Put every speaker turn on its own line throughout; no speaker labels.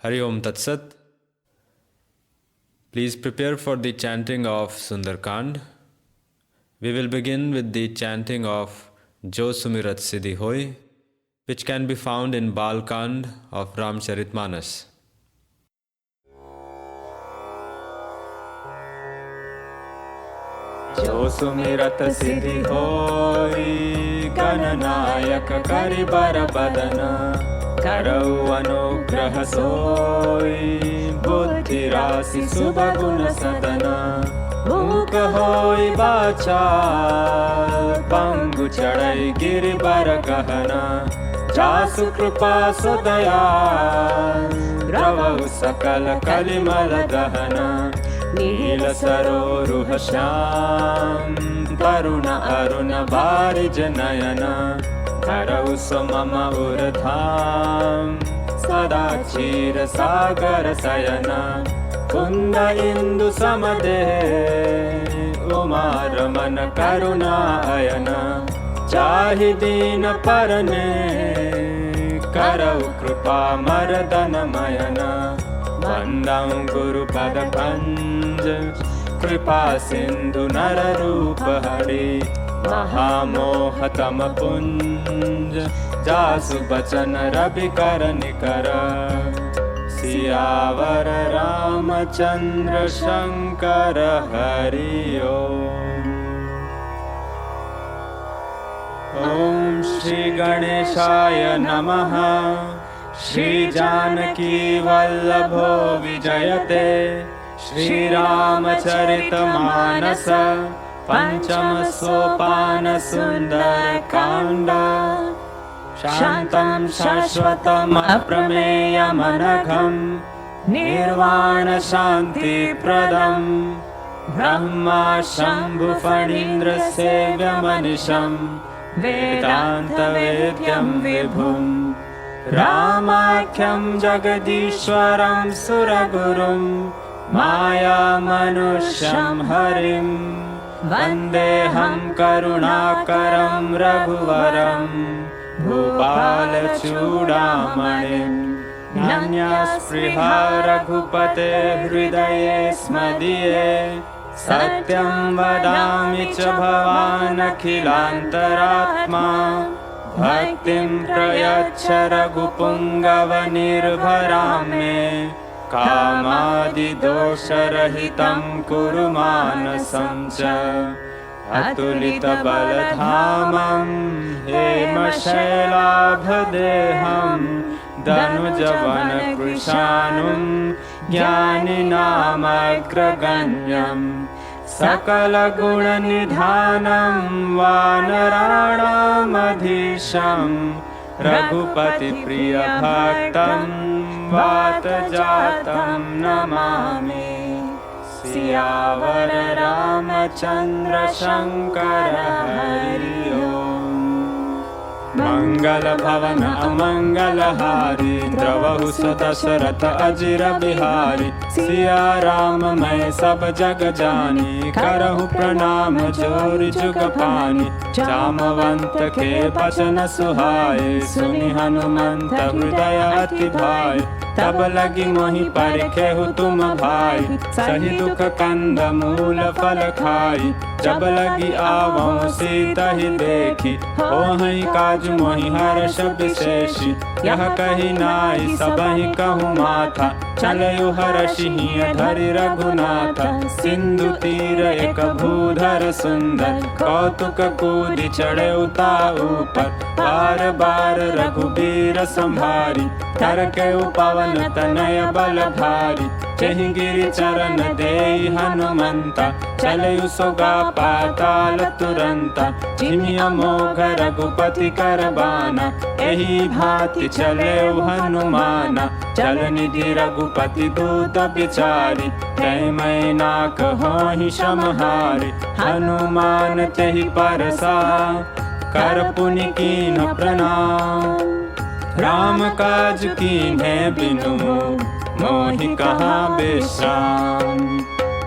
Hari Om Tat Sat. Please prepare for the chanting of Sundarkand. We will begin with the chanting of Jo Sumirat Siddhi Hoy, which can be found in Balkand of Ramcharitmanas.
जो सुमिरत सिद्धि होई गणनायक करि बर बदन करऊ अनुग्रह सोई बुद्धि राशि शुभ गुण सदन मूक होई बाचाल पंगु चढ़ई गिरि बर गहना जासु कृपा सदया द्रवऊ सकल कलिमल दहना नील सरोरुह श्याम तरुण अरुण बारिज नयन धरऊ मम उर्धाम सदा क्षीर सागर शयन कुंद इंदु समदे उमा रमन करुणा अयन चाहि दीन परने करऊ कृपा मर्दन मयन वंदं गुरुपद पंज कृपा सिंधु नर रूप हरि महामोह तम पुंज जासु बचन रवि कर निकर सियावर रामचंद्र शंकर हरि ओम। ओम श्री गणेशाय नमः। श्री जानकी वल्लभो विजयते श्री रामचरित मानस पंचम सोपान सुंदर कांड शांतं शाश्वतम् अप्रमेयमनघं निर्वाण शांति प्रदं ब्रह्मा शंभु फणीन्द्र सेव्यमनिशं वेदांत वेद्यं विभुम् रामाख्यं जगदीश्वरं सुरगुरुं मायामनुष्यं हरिं वन्देऽहं करुणाकरं रघुवरं भूपालचूडामणिं नान्यस्पृहा रघुपते हृदये स्मदीये सत्यं वदामि च भवान् अखिलान्तरात्मा भक्तिं प्रयच्छ रघुपुङ्गवनिर्भरां मे कामादिदोषरहितं कुरु मानसं च अतुलितबलधामं हेमशैलाभदेहं दनुजवनकृशानुं ज्ञानिनामग्रगण्यम् सकलगुणनिधानं वानराणामधीशं रघुपतिप्रियभक्तं वातजातं नमामि सियावर रामचन्द्र शंकर हरि ओम। मंगल भवन अमंगलहारी द्रवहु दशरथ अजिर बिहारी सिया राम मैं सब जग जानी करहु प्रणाम जोर जुग पानी जामवंत के बचन सुहाए सुनि हनुमंत हृदय अति भाई तब लगी मोहि परखेहु तुम भाई सही दुख कंद मूल फल खाई जब लगी आवहु सीता ही देखी होहि काज मोहि हर्ष विशेषी यह कही नाई सबहि कहु माथा चलयु हर्षिहि धरि रघुनाथ सिंधु तीर एक भूधर सुंदर कौतुक कूदि चढ़े उता ऊपर बार बार रघुबीर संभारी कर के पवन तनय बल भारी चहि गिरि चरण देई हनुमंता चलयु सोगा पाताल तुरंता जिमि अमोघ रघुपति कर बाना एही भांति चले हनुमाना चल निधि रघुपति दूत बिचारी तै मैना कहोहि समहारी हनुमान तेहि परसा कर पुनि कीन प्रणाम राम काज कीन्हे बिनु मोहि कहाँ बेश्राम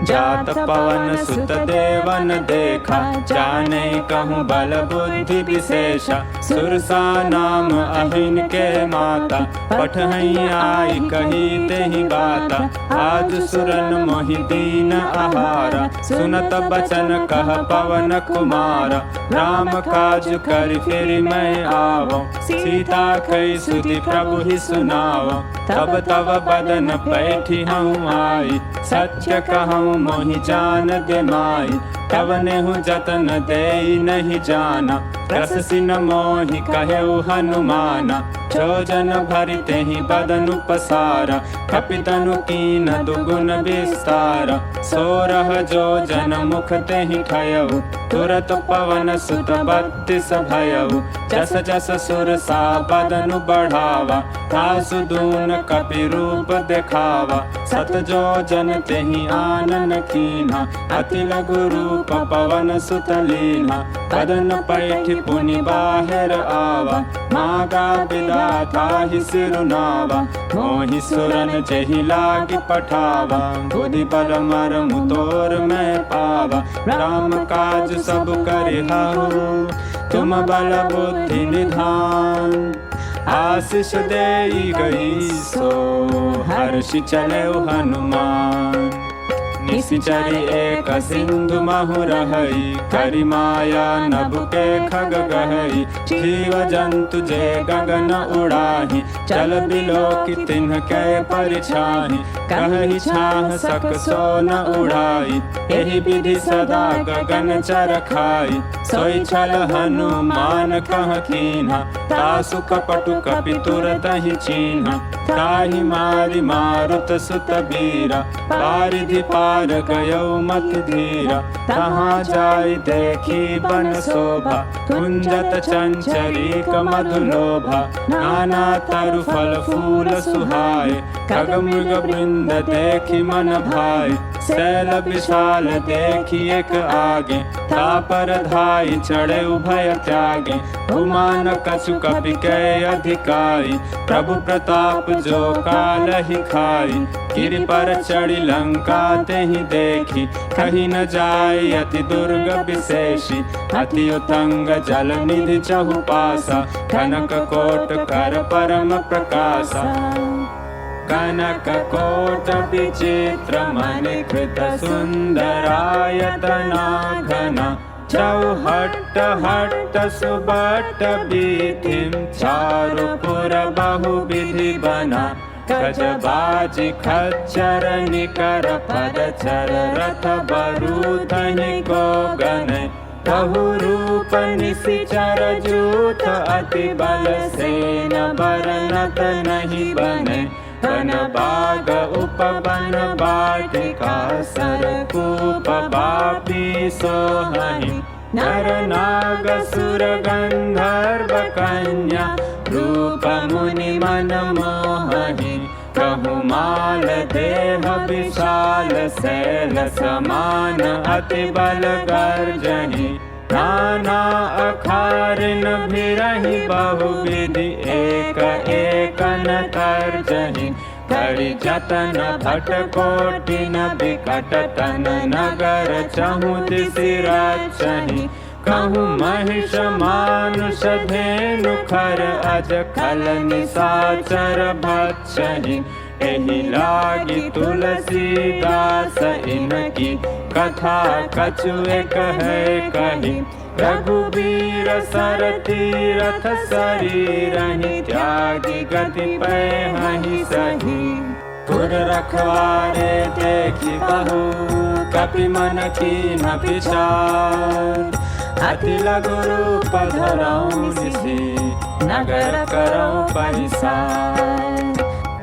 जात पवन सुत देवन देखा, जाने कहूँ बल बुद्धि विशेषा, सुरसा नाम अहिन के माता, पठहई आई कही तेहि बाता, आज सुरन मोहि दीन आहारा, सुनत बचन कह पवन कुमारा, राम काज कर फिर मैं आवो, सीता कई सुधि प्रभु ही सुनावो, तब तब बदन बैठी हूँ आई, सत्य कहूँ मोहि जान दे माई, तब नेहु जतन दे नहीं जाना, रस सिन मोहि कहेउ हनुमाना, जो जन भरि तेहि बदनु पसारा, कपितनु कीन दुगुन विस्तारा, सोरह जो जन मुख तेहि ठयउ, तुरत पवन सुत 32 भयउ, जस जस सुर सा बदनु बढ़ावा, तासु दून कपि रूप देखावा, सत जो जन तेहि आनन कीन्हा, अति लघु रूप पवन सुत लीन्हा, बदन पैठ पुनि बाहिर आवा, मागा विधाता ही सिरुनावा, मोहि सुरन जेहि लागी पठावा, बुद्धि बल मरमु तोर मैं पावा, राम काज सब करिहु, तुम बल बुद्धि निधान, आशीष देई गई सो हर्षि चले हनुमान, निशिचरी एक सिंधु महु रहई, करि माया नभ के खग गहई, जीव जंतु जे गगन उड़ाही, चल बिलोकि तिन्ह के परिछाही, कहहि छाह सक सो न उड़ाई, एहि विधि सदा गगन चर खाई, सोई छल हनुमान कह कीन्हा, तासु कपटु कपि तुरत ही चीन्हा, ताहि मारि मारुत सुत बीरा, पारिधि पार गयो मति धीरा, तहाँ जाय देखी बन शोभा, कुंजत चंचरीक मधु लोभा, नाना तरु फल फूल सुहाए, खग मृग वृंद देखी मन भाई, शैल विशाल देखी एक आगे, तापर धाई चढ़े उभय त्यागे, उमान कछु कपि के अधिकाई, प्रभु प्रताप जो काल ही खाई, गिरि पर चढ़ी लंका तेहि देखी, कहीं न जाय अति दुर्ग विशेषी, अति उतंग जल निधि चहुपासा, कनक कोट कर परम प्रकाशा, कनक कोट विचित्र मणिकृत सुंदरायतना घना, चौहट्ट हट्ट सुबट्ट बीथिम, चारुपुर बहुविधि बना, गजबाजी खच्चर निकर पदचर, रथ बरूदहि को गनय, बहु रूप निशिचर जूथ, अति बल सेन बरनत नहीं बने, वन बाग उपवन बाटिका, सरकूप बापी सोहहि, नर नाग सुर गंधर्व कन्या, रूप मुनि मन मोहहि, कहु माल देह विशाल, शैल समान अति बल गर्जहि, नाना अखारिन भिरहि बहुविधि, एक एक न तर्जहि, करि जतन भट कोटि न बिकट तन, नगर चहु दिसि रचहि, कहूँ महिष मानुष धेनु खर, अज खल निशाचर भक्षहि, एहि लागी तुलसीदास इनकी, कथा कछु एक है कही, रघुबीर सर तीरथ शरीरहि, त्यागी गति पैहि सही, पुर रखवारे देखी बहु, कपि मन कीन्ह विचार, अति लघु रूप धरऊ निशि, नगर करऊ परिसार,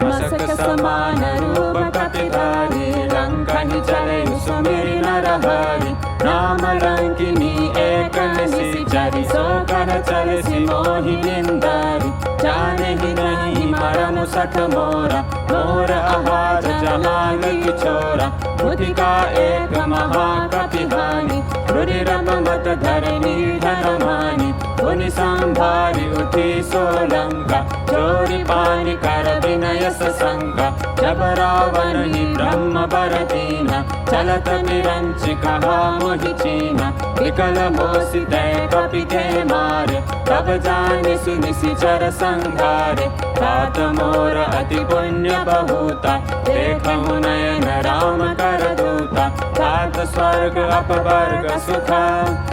मसक समान रूप कपिधारी, लंका ही चले सुमिरि नरहरि, नाम लंकिनी एक निशिचरी, सो कह चले सिमोहि निंदारी, जाने ही नहीं मरम सठ मोरा, मोर आहार जहाँ लगी छोरा, बुद्धि का एक महाकपिहानी, रुधिर मत धरनी धन मानी, पुन मुनि संभारी उठी सोलंका, चोरी पानी कर विनय सशंका। जब रावण ही ब्रह्म बर दीना, चलत विरंच कहा मोहि चीना। विकल होसि तै कपि के मारे, तब जानि सुनि सिचर संघारे। तात मोर अति पुण्य बहुता, देखहु नयन राम कर दूता। तात स्वर्ग अपवर्ग सुखा,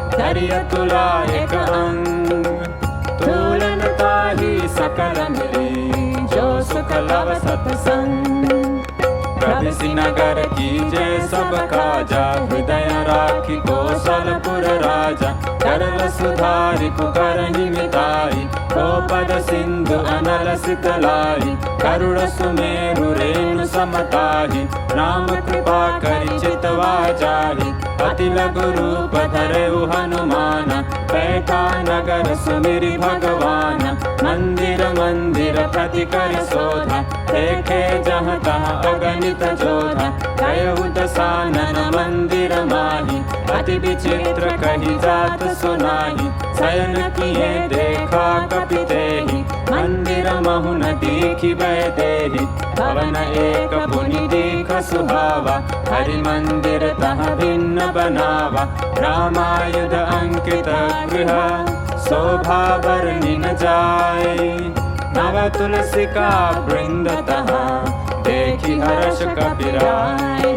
धरिय तुला एक अंग। तुलन ताहि सकल मिली, जो सुख लव सतसंग। प्रभृति नगर कीजे सब काजा, हृदय राखी कौशलपुर राजा। करल सुधारि कुकरहि मिताई, गोपद सिंधु अनल सितलाई। करुण सुमेरु रेणु समताहि, राम कृपा करि चितवा जाहि। अति लघु रूप धरेउ हनुमान, बैठा नगर सुमिरि भगवान। मंदिर मंदिर प्रति कर शोधा, देखे जहाँ तहाँ अगणित जोधा। गयउ दसानन मंदिर माहि, अति विचित्र कही जात सुनाहि। शयन किए देखा कपि तेहि, मंदिर महु न दीखि वैदेहि। भवन एक पुनि दीख सुहावा, हरि मंदिर तह भिन्न बनावा। रामायुध अंकित गृह, शोभा बरनि न जाय। नव तुलसी का वृंद तहा, देखि हर्ष कपिराय।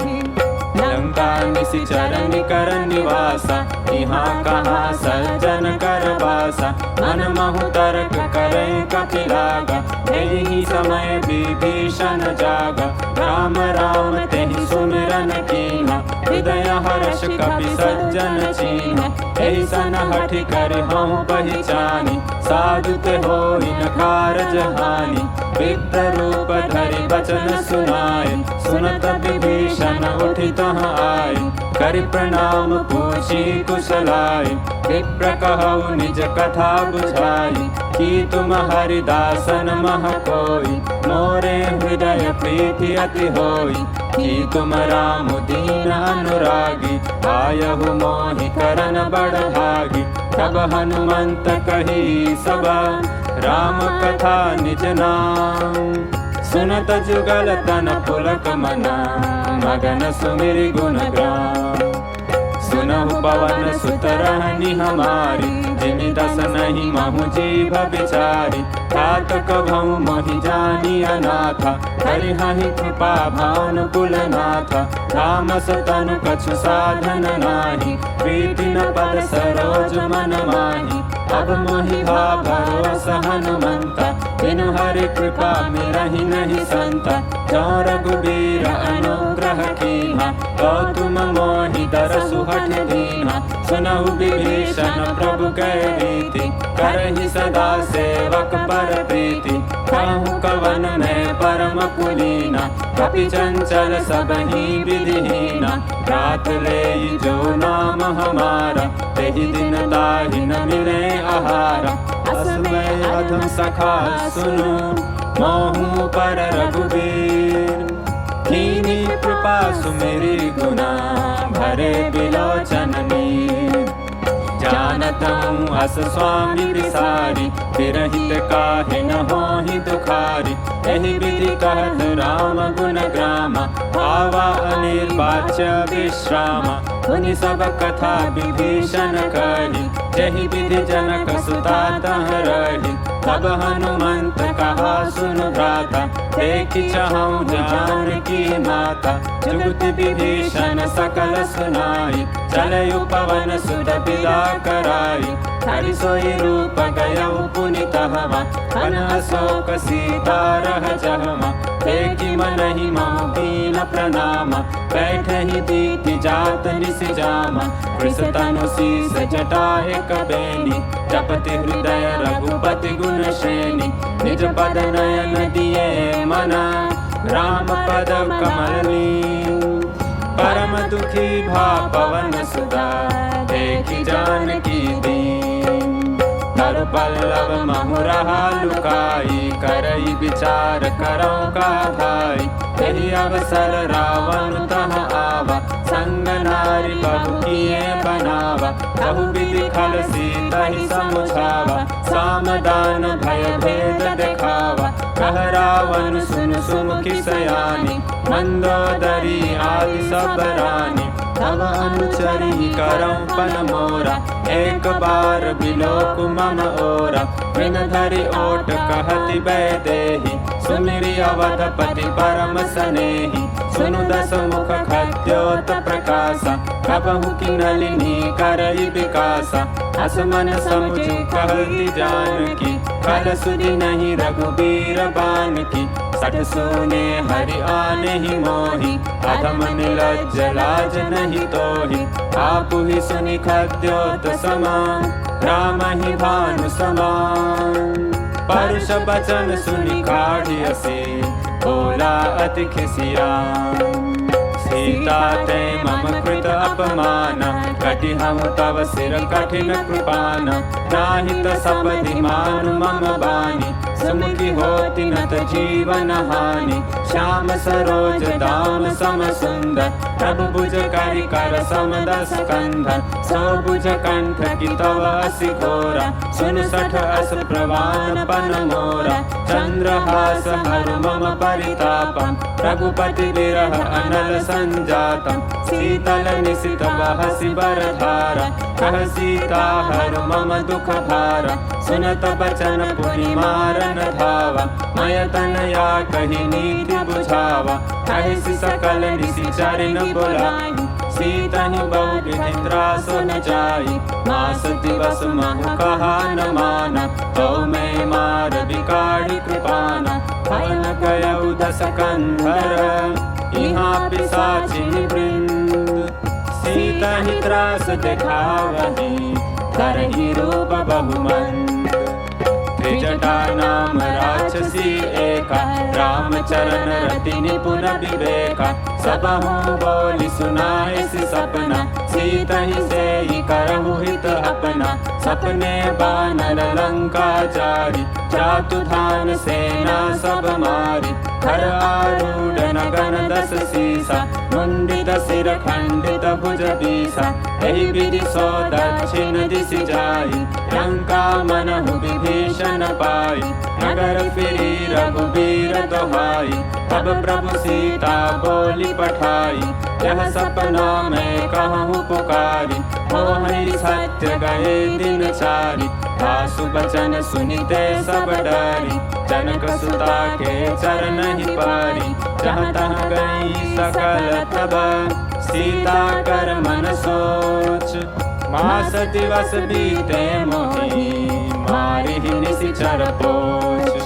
लंका निशिचर निकर निवासा, यहाँ कहाँ सज्जन कर वासा। मन महु तर्क करे कपिलागा, एहि समय विभीषण जागा। राम राम तेहि सुमिरन कीन्हा, हृदय हर्ष कपि सज्जन चीन्हा। ऐसन हठि कर हऊँ पहिचानी, साधु ते होई न कारज हानि। विप्र रूप धरि वचन सुनाए, सुनत विभीषण उठि तहाँ आए। करि प्रणाम पूछी कुशलाई, विप्र कहु निज कथा बुझाई। कि तुम हरिदासन मह कोई, मोरे हृदय प्रीति अति होई। कि तुम राम दीन अनुरागी, आयहु मोहि करन बड़ भागी। तब हनुमंत कही सबा, राम कथा निज नाम। सुनत जुगल तन पुलक मना, मगन सुमिरि गुण ग्राम। सुनहु पवन सुत रहनी हमारी, जिमि दस नहीं महु जीभ बिचारी। तात कभऊ मोहि जानी अनाथा, हरिहि कृपा भावन कुलनाथा। तामस तनु कछु साधन नाही, प्रीति न पद सरोज मन माही। अब मोहि भा भरोसा हनुमंता, बिनु हरि कृपा मिरहि नहीं संता। जो रघुबीर अनुग्रह कीन्हा, तो तुम मोहि दरसु हठ दीन्हा। सुनहु विभीषण प्रभु कै रीति, करहि सदा सेवक पर प्रीति। कहूँ कवन में परम कुलीना, कपि चंचल सबहि विधिहीना। रात लेई जो नाम हमारा, तेहि दिन ताहि न मिले आहारा। असमय अधम सखा सुनो, मोहु पर रघुबीर। कीन्ही कृपा सुमिरि गुना, भरे बिलोचन नीर। जानत हूँ अस स्वामी विसारी, विरहित काहे न होहि दुखारी। एहि विधि कहत राम गुण ग्रामा, आवा अनिर्वाच्य विश्रामा। सुनि सब कथा विभीषण कही, जहि विधि जनक सुता तह रही। तब हनुमंत कहा सुन भ्राता, देखि चाहूँ जानकी माता। जुगति विभीषण सकल सुनाई, चलयु पवन सुत विदा कराई। हरि सोई रूप गयउ पुनि तहवा, बन अशोक सीता रह जहवा। देखि मनहि महु दीन प्रणामा, बैठहि दीति जात निसि जामा। कृषतनु शीस जटा एक बेनी, जपति हृदय रघुपति गुण श्रेणी। निज पद नयन दिए मना, राम पद कमल नीन। परम दुखी भा पवन सुता, देखि जानकी दीन। तर पल्लव महु रहा लुकाई, करई विचार करौ का भाई। यही अवसर रावण तह आवा, संग नाय हरि बहु किए बनावा, बहु विधि खल सीता ही समुझावा, सामदान भय भेद दिखावा, कह रावण सुन सुमुखी सयानी, मंदोदरी आदि सब रानी, तब अनुचरी करऊं पन मोरा, एक बार बिलोक मम ओरा, बिन धरि ओट कहति वैदेही, सुमिरि अवधपति परम सनेही, सुनु दस मुख खद्योत प्रकाशा, कबहु की नलिनी करई विकासा, असमन समुझु कहती जानकी, कल सुधि नहीं रघुबीर बान की, सठ सोने हरि आने ही मोही, अधम निलज्ज लाज नहीं तोही, आप ही सुनि खद्योत समान, राम ही भानु समान, परुष बचन सुनि काढ़ियसे, बोला अति खिसियान, सीता ते मम कृत अपमान, कटि हम तव सिर कठिन कृपान, नाहित सपदि मानु मम बानी, सुमुखी होति नत जीवन हानि, श्याम सरोज दाम सम सुंदर, प्रभु भुज करि कर सम दस कंधर, सो भुज कंठ की तव असि घोरा, सुन सठ अस प्रवान पन मोरा, चंद्रहास हर मम परितापम, रघुपति विरह अनल संजातम, शीतल निशित बहसि बरधारा, कह सीता हर मम दुख भारा, सुनत बचन पुनि मारन धावा, मय तनया कही नीति बुझावा, कहिसि सकल निशिचरिन बुलाई, सीता ही बहु विधि त्रासो न जाई, मास दिवस महु कहा न माना, तो मैं मार बिकाढ़ी कृपाना, फल गयउ दस कंधर, यहाँ पिशाचिनि वृंद, सीता ही त्रास दिखावही, करही रूप बहुमंद, त्रिजटा नाम राक्षसी एका, रामचरण रति निपुण विवेका, सबहु बोली सुनाइसि सपना, सीता ही सेई करहु हित अपना, सपने बानर लंका जारी, जातुधान सेना सब मारी, हर आरूढ़ नगन दस सीसा, मुंडित सिर खंडित भुज बीसा, एहि विधि सो दक्षिण दिशि जाई, लंका मनहु विभीषण पाई, नगर फिरी रघुबीर दोहाई, तब प्रभु सीता बोली पठाई, यह सपना मैं कहूँ पुकारी, मोहि सत्य गए दिन चारी, आसु बचन सुनिते सब डरी, जनक सुता के चरण ही पारी, जहाँ तहाँ गई सकल तब, सीता कर मन सोच, मास दिवस बीते मोही, मारी ही निशिचर पोछ,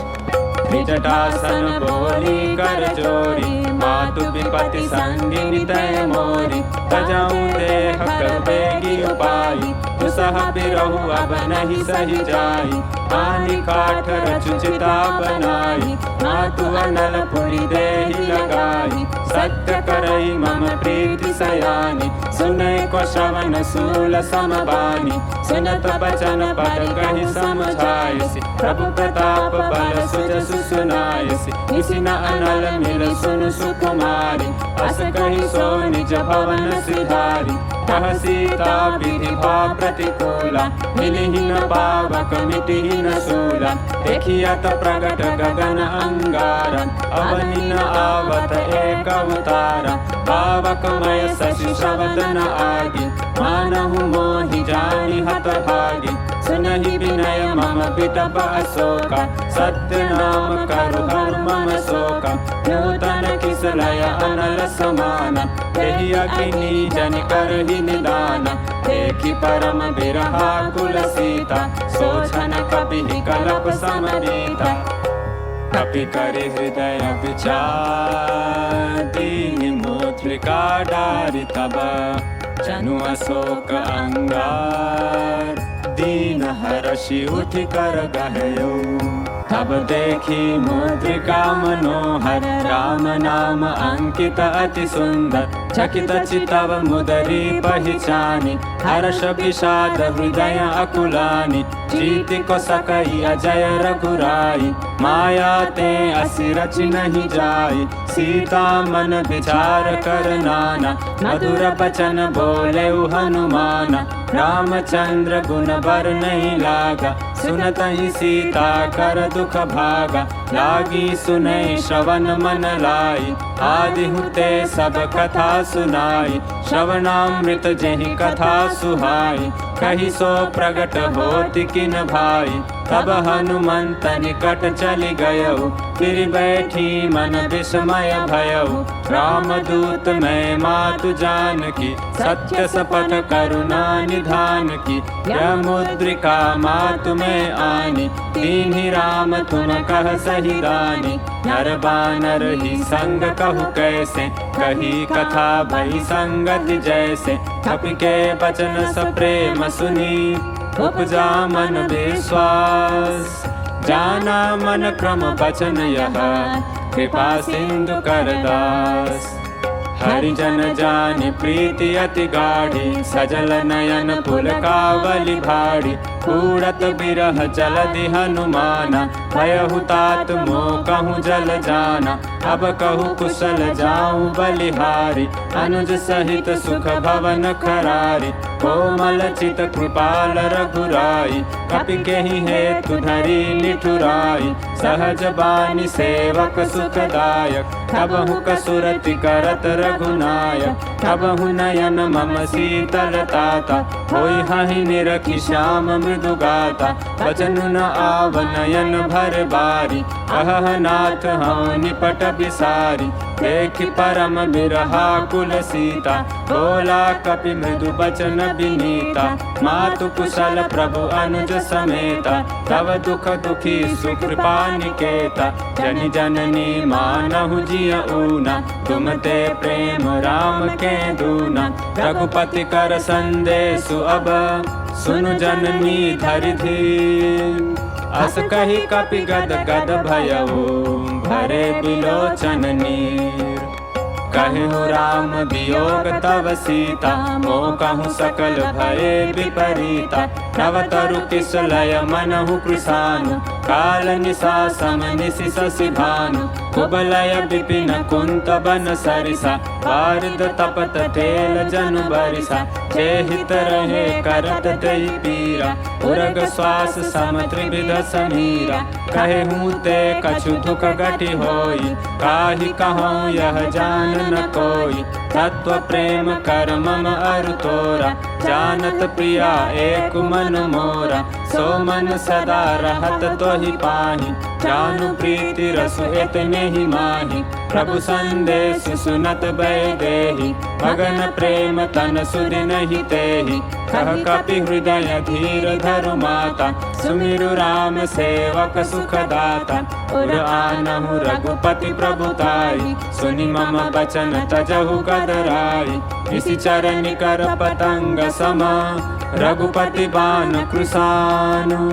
त्रिजटासन बोली कर जोरी, मातु विपति संगिनी तय मोरी, तजाऊं देह कर बेगी उपाई, दुसह बिरहु अब नहीं सही जाई, आनी काठ रचु चिता बनाई, मातु अनल पुरी देहि लगाई, सत्य करई मम प्रीति सयानी, सुनय को श्रवण सूल समबानी, सुनत बचन पद कहि समझाइसि, प्रभु प्रताप बल सुजसु सुनाइसि, इसी न अनल मिल सुन सुकुमारी, अस कहि सो निज भवन सिधारी, कह सीता विधि भाव प्रतिकूला, मिलिहि न पावक मिटिहि न शूला, देखियत प्रगट गगन अंगारा, अवनि न आवत एक अवतारा, पावकमय शशि शब्द न आगी, मानहु मोहि जानि हत भागी, सुनहि विनय मम विटप अशोका, सत्य नाम करु हर मम शोका, नूतन किसलय अनल समाना, देहि अग्नि जनि करहि निदान, देखि परम बिरहा कुल सीता, सोचन कपिहि कलप समरीता, कपि करि हृदय विचार, दीनि मुद्रिका डारि तब, जनु अशोक अंगार, दीन हर्षि उठि कर गहयो, तब देखी मुद्रिका मनोहर, राम नाम अंकित अति सुंदर। चकित चितव मुदरी पहिचानी, हर्ष विषाद हृदय अकुलानी। जीति को सकई अजय रघुराई, माया ते असि रच नहीं जाई। सीता मन विचार कर नाना, मधुर बचन बोले हनुमाना। रामचंद्र गुण बर नहीं लागा, सुनत ही सीता कर दुख भागा। लागी सुनई श्रवण मन लाई, आदि हुते सब कथा सुनाई। श्रवणामृत जेहि कथा सुहाई, कही सो प्रगट होति किन भाई। तब हनुमंत निकट चली गयउ, फिर बैठी मन विस्मय भयउ। रामदूत मैं मातु जानकी, सत्य शपथ करुणा निधान की। यह मुद्रिका मातु में आनी, दीन्हि राम तुम कह सही दानी। नर बानर ही संग कहु कैसे, कही कथा भई संगति जैसे। कपि के बचन सप्रेम सुनी, उपजा मन विश्वास। जाना मन क्रम बचन यह, कृपा सिंधु कर दास। हरिजन जानि प्रीति अति गाढ़ी, सजल नयन पुलकावली भाड़ी। कूड़त बिरह जलधि हनुमाना, भयहु तात मोह कहूँ जल जाना। अब कहूँ कुशल जाऊँ बलिहारी, अनुज सहित सुख भवन खरारी। कोमल चित कृपाल रघुराई, कपि केहि हेतु धरी निठुराई। सहज बानी सेवक सुखदायक, तबहु कसुरति करत रघुनायक। तबहु नयन मम शीतल ताता, होई हहि निरखि श्याम मृदु गाता। बचनु न आव नयन भर बारी, अहह नाथ हऊँ निपट बिसारी। देखि परम बिरहा कुल सीता, बोला कपि मृदु बचन बिनीता। मातु कुशल प्रभु अनुज समेता, तव दुख दुखी सुकृपा निकेता। जनि जननी मानहु जिय ऊना, तुम ते प्रेम राम के दूना। रघुपति कर संदेशु अब, सुनु जननी धरि धीर। अस कही कपि गद गद भयउ, भरे बिलोचन नीर। कहु राम वियोग तव सीता, मोह कहूँ सकल भये विपरीता। नव तरु किसलय मनहु कृशानु, काल निशा सम निशि शशि भानु। कुबलय विपिन कुंत बन सरिसा, वारिद तपत तेल जनु बरिसा। जे हित रहे करत तेहि पीरा, उरग श्वास सम त्रिविध समीरा। कहे हूँ ते कछु दुख गति होई, काहि कहूँ यह जान न कोई। तत्व प्रेम कर मम अरु तोरा, जानत प्रिया एक मन मोरा। सो मन सदा रहत तोहि पाहि, जानु प्रीति रसु इतने ही माहि। प्रभु संदेश सुनत बैदेहि, मगन प्रेम तन सुधि नहीं तेहि। कह कपि हृदय धीर धरु माता, सुमिरु राम सेवक सुखदाता। उर आनहु रघुपति प्रभुताई, सुनि मम बचन तजहु कदराई। इसी चरण कर पतंग समा, रघुपति बाण कृशानु।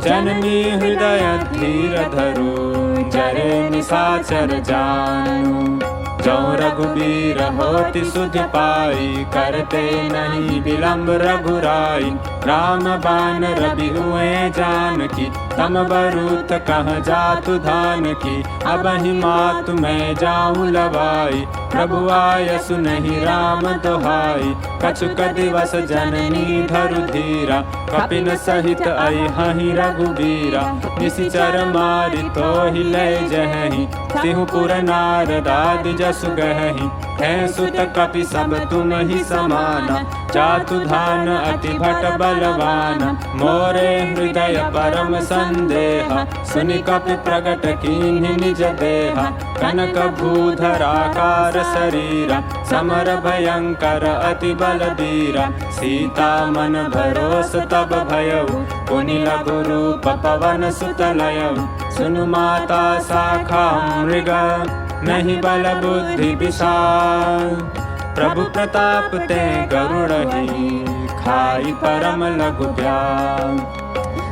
जननी हृदय धीर धरो, जरे निशाचर जानु। जो रघुबीर होति सुधि पाई, करते नहीं विलम्ब रघुराई। राम बाण रवि हुए जानकी, तम बरूत कह जातु धान की। अब ही मातु मैं जाऊँ लवाई, प्रभु आय सुनहि राम दोहाई। कछुक दिवस जननी धरु धीरा, कपिन सहित आई हहि रघुबीरा। निशिचर मारि तोहि लय जहहि, सिंहपुर नारदादि जसु गहहि। है सुत कपि सब तुम ही समाना, चातु धान अति भट बलवान। मोरे हृदय परम संदेहा, सुनि कपि प्रगट कीन्हि निज देहा। कनक भूधराकार शरीरा, समर भयंकर अति बलबीरा। सीता मन भरोस तब भयउ, पुनि लघु रूप पवन सुत लयउ। सुनु माता शाखा मृग, नहीं बल बुद्धि विशाल। प्रभु प्रताप ते गरुड़हि, खाई परम लघु ब्याल।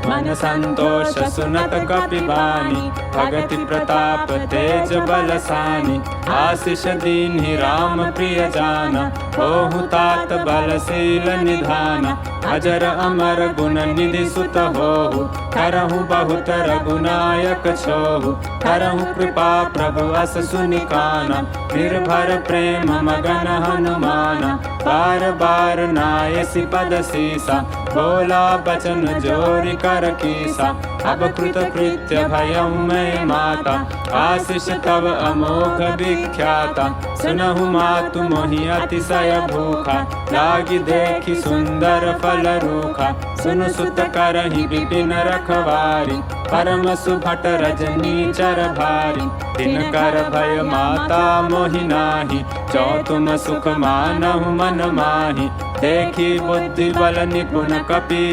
मन संतोष सुनत कपि बानी, भगति प्रताप तेज बल सानी। आशीष दीन्हि राम प्रिय जाना, होहु तात बलशील निधाना। अजर अमर गुण निधि सुत होहु, करहु बहुत रघुनायक छोहु। करहु कृपा प्रभु अस सुनिकाना, निर्भर प्रेम मगन हनुमाना। बार बार नायसि पद सीसा, बोला बचन जोरि कर कीसा। अब कृत कृत्य भयउ मैं माता, आशीष तव अमोघ विख्याता। सुनहु मातु मोहि अतिशय भूखा, लागी देखि सुंदर फल रूखा। सुनु सुत करहि विपिन रखवारी, परम सुभट रजनी चर भारी। दिन कर भय माता मोहि नाही, जो तुम सुख मानहु मन माही। देखी बुद्धि बल निपुण कपि,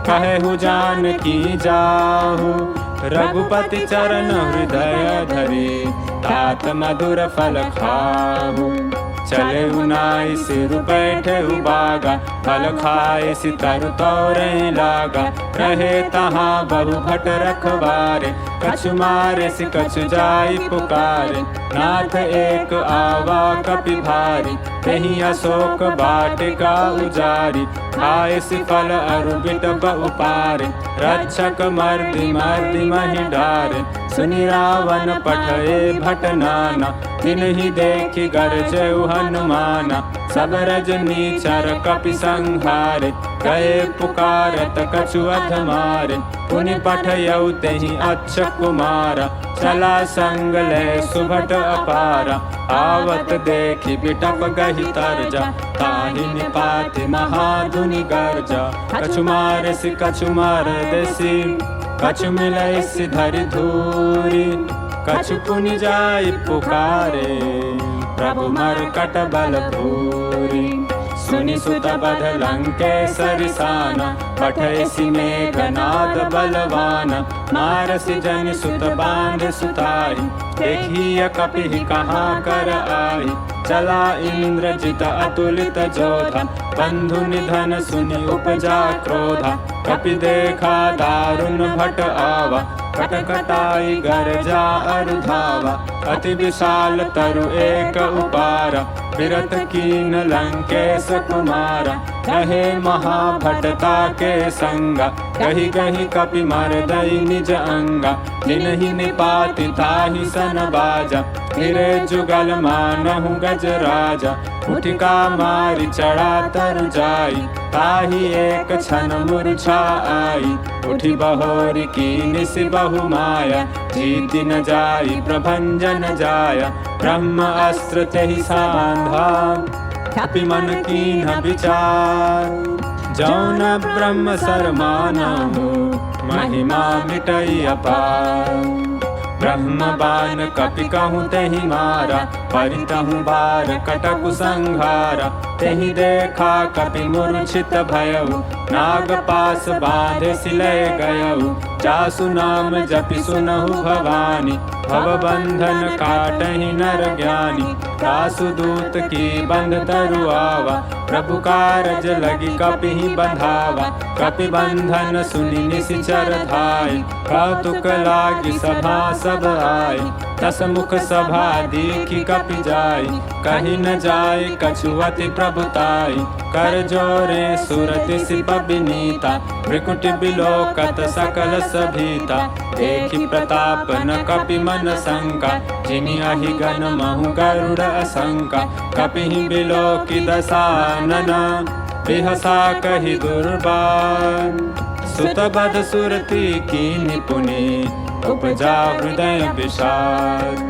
कहेहु जानकी जाहु। रघुपति चरण हृदय धरी, तात मधुर फल खाहु। चले नाई सिर बैठे बागा, फल खाए सितर तोरे लागा। रहे तहाँ बहु भट रखवारे, कछु मारे सि कछु जाई पुकारे। नाथ एक आवा कपि भारी, तेहि अशोक वाटिका उजारी। खाए सि फल अरु बिटप उपारे, रक्षक मर्दि मर्दि महि डारे। सुनि रावण पठए भट नाना, तिन्हि देखि गरजेउ हनुमाना। सब रजनी चर कपि संहारे, गए पुकारत कछु अध मारे। पुनि पठयउ तेहि अच्छ कुमारा, चला संग ले सुभट अपारा। आवत देखि बिटप गहि तरजा, ताहि निपाति महाधुनि गर्जा। कछु मारे सि कछु मार देसी, कछु मिलै सि धरि धूरी। कछु पुनि जाई पुकारे, प्रभु मरकट बल भूरी। सुनि सुत बध लंकेसरि साना, पठयसि मेघनाद बलवाना। मारसि जनि सुत बांध सुताई, देखिय कपिहि कहाँ कर आई। चला इंद्रजित अतुलित जोधा, बंधु निधन सुनि उपजा क्रोधा। कपि देखा दारुण भट आवा, कटकटाई गरजा अरु धावा। अति विशाल तरु एक उपारा, बिरत कीन लंकेश कुमारा। रहे महाभटता के संगा, गहि गहि कपि मरदई निज अंगा। तिन्हि निपाति ताहि सन बाजा, फिरे जुगल मानहु गज राजा। उठिका मारि चढ़ा तरु जाई, ताहि एक क्षण मूर्छा आई। उठि बहोरि कीनि सि बहु माया, जीति न जाई प्रभंजन जाया। ब्रह्म अस्त्र तेहि सांधा, कपि मन कीन्ह विचार। जौन ब्रह्म सर मानहु, महिमा मिटई अपार। ब्रह्म बान कपि कहूँ तेहि मारा, परितहु बार कटकु संहारा। तेहि देखा कपि मूर्छित भयउ, नाग पास बांधे सिले गयउ। जासु नाम जपि सुनहु भवानी, भव बंधन काटहि नर ज्ञानी। दासु दूत की बंध तरु आवा, प्रभु कारज लगी कपिहि बंधावा। कपि बंधन सुनि निशिचर धाई, कौतुक लागी सभा सब आई। दस मुख सभा देखि कपि जाई, कहि न जाय कछुअति प्रभुताई। कर जोरे सुरति सिप विनीता, भृकुटि बिलोकत सकल सभीता। देखि प्रताप न कपि मन शंका, जिनि अहि गण महु गरुड़ असंका। कपिहि बिलोकि दसानना, बिहसा कहि दुर्बार। सुत बध सुरति कीन्हि पुनि, उपजा हृदय विषाद।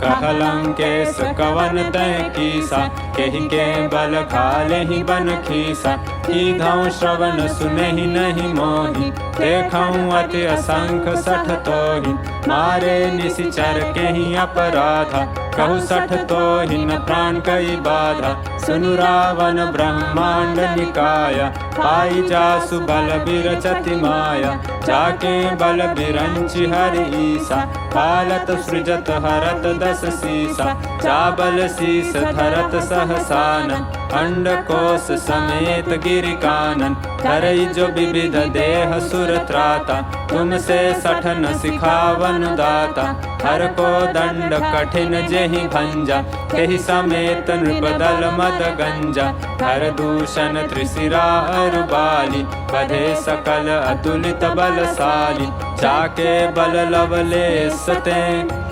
कह लंकेश कवन तय कीसा, केहि के बल खालेहि बन खीसा। कीधौ श्रवण सुनेहि नहीं मोहि, देखऊँ अति असंख सठ तोहि। मारे निशिचर केहि अपराधा, कहु सठ तोहि न प्राण कई बाधा। सुनु रावण ब्रह्मांड निकाया, पाई जासु बल बिरचति माया। जाके बल बिरंचि हरि ईसा, पालत सृजत हरत दस सीसा। चाबल शीस धरत सहसान, अंडकोश समेत गिरि कानन, धरई जो विविध देह सुर त्राता, तुमसे सठन सिखावन दाता। हर को दंड कठिन जेहि भंजा, तेहि समेत नृपदल मद गंजा। हर दूषण त्रिशिरा अरुबाली, बधे सकल अतुलित बलशाली। जाके बल लवलेश ते,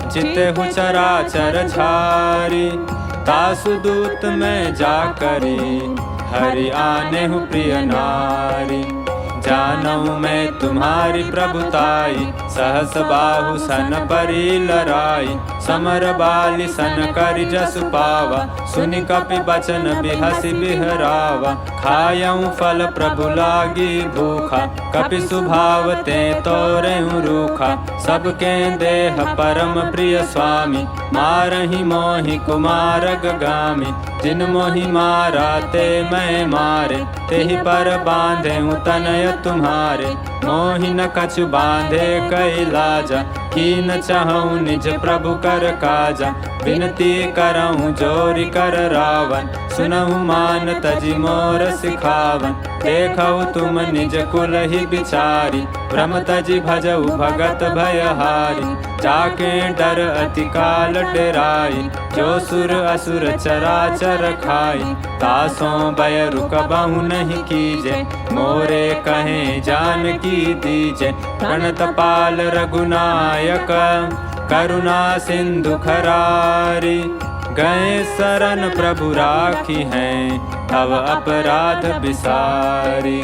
जितेहु चराचर झारी। तासु दूत में जाकरी, हरि आनेहु प्रिय नारी। जानऊ मैं तुम्हारी प्रभुताई, सहस बाहु सन परी लराई। समर बाली सन करि जसु पावा, सुनि कपि बचन बिहसि बिहरावा। खायऊ फल प्रभु लागी भूखा, कपि सुभाव ते तोरेहु रूखा। सबके देह परम प्रिय स्वामी, मारहि मोहि कुमार गामी। जिन मोहि मारा ते मैं मारे, तेहि पर बांधेहु तनय तुम्हारे। मोहि न कछु बांधे कैलाजा, कीन चाहूँ निज प्रभु कर काजा। विनती करऊँ जोरि कर रावण, सुनहु मान तजि मोर सिखावन। देखऊ तुम निज कुल ही बिचारी, भ्रम तजि भजऊ भगत भयहारी। जाके डर अति काल डेराई, जो सुर असुर चराचर खाई। तासों भय रुकबहु नहीं कीजे, मोरे कहें जानकी दीजे। प्रणत पाल रघुनायक, करुणा सिंधु खरारी। गए शरण प्रभु राखी हैं, तव अपराध बिसारी।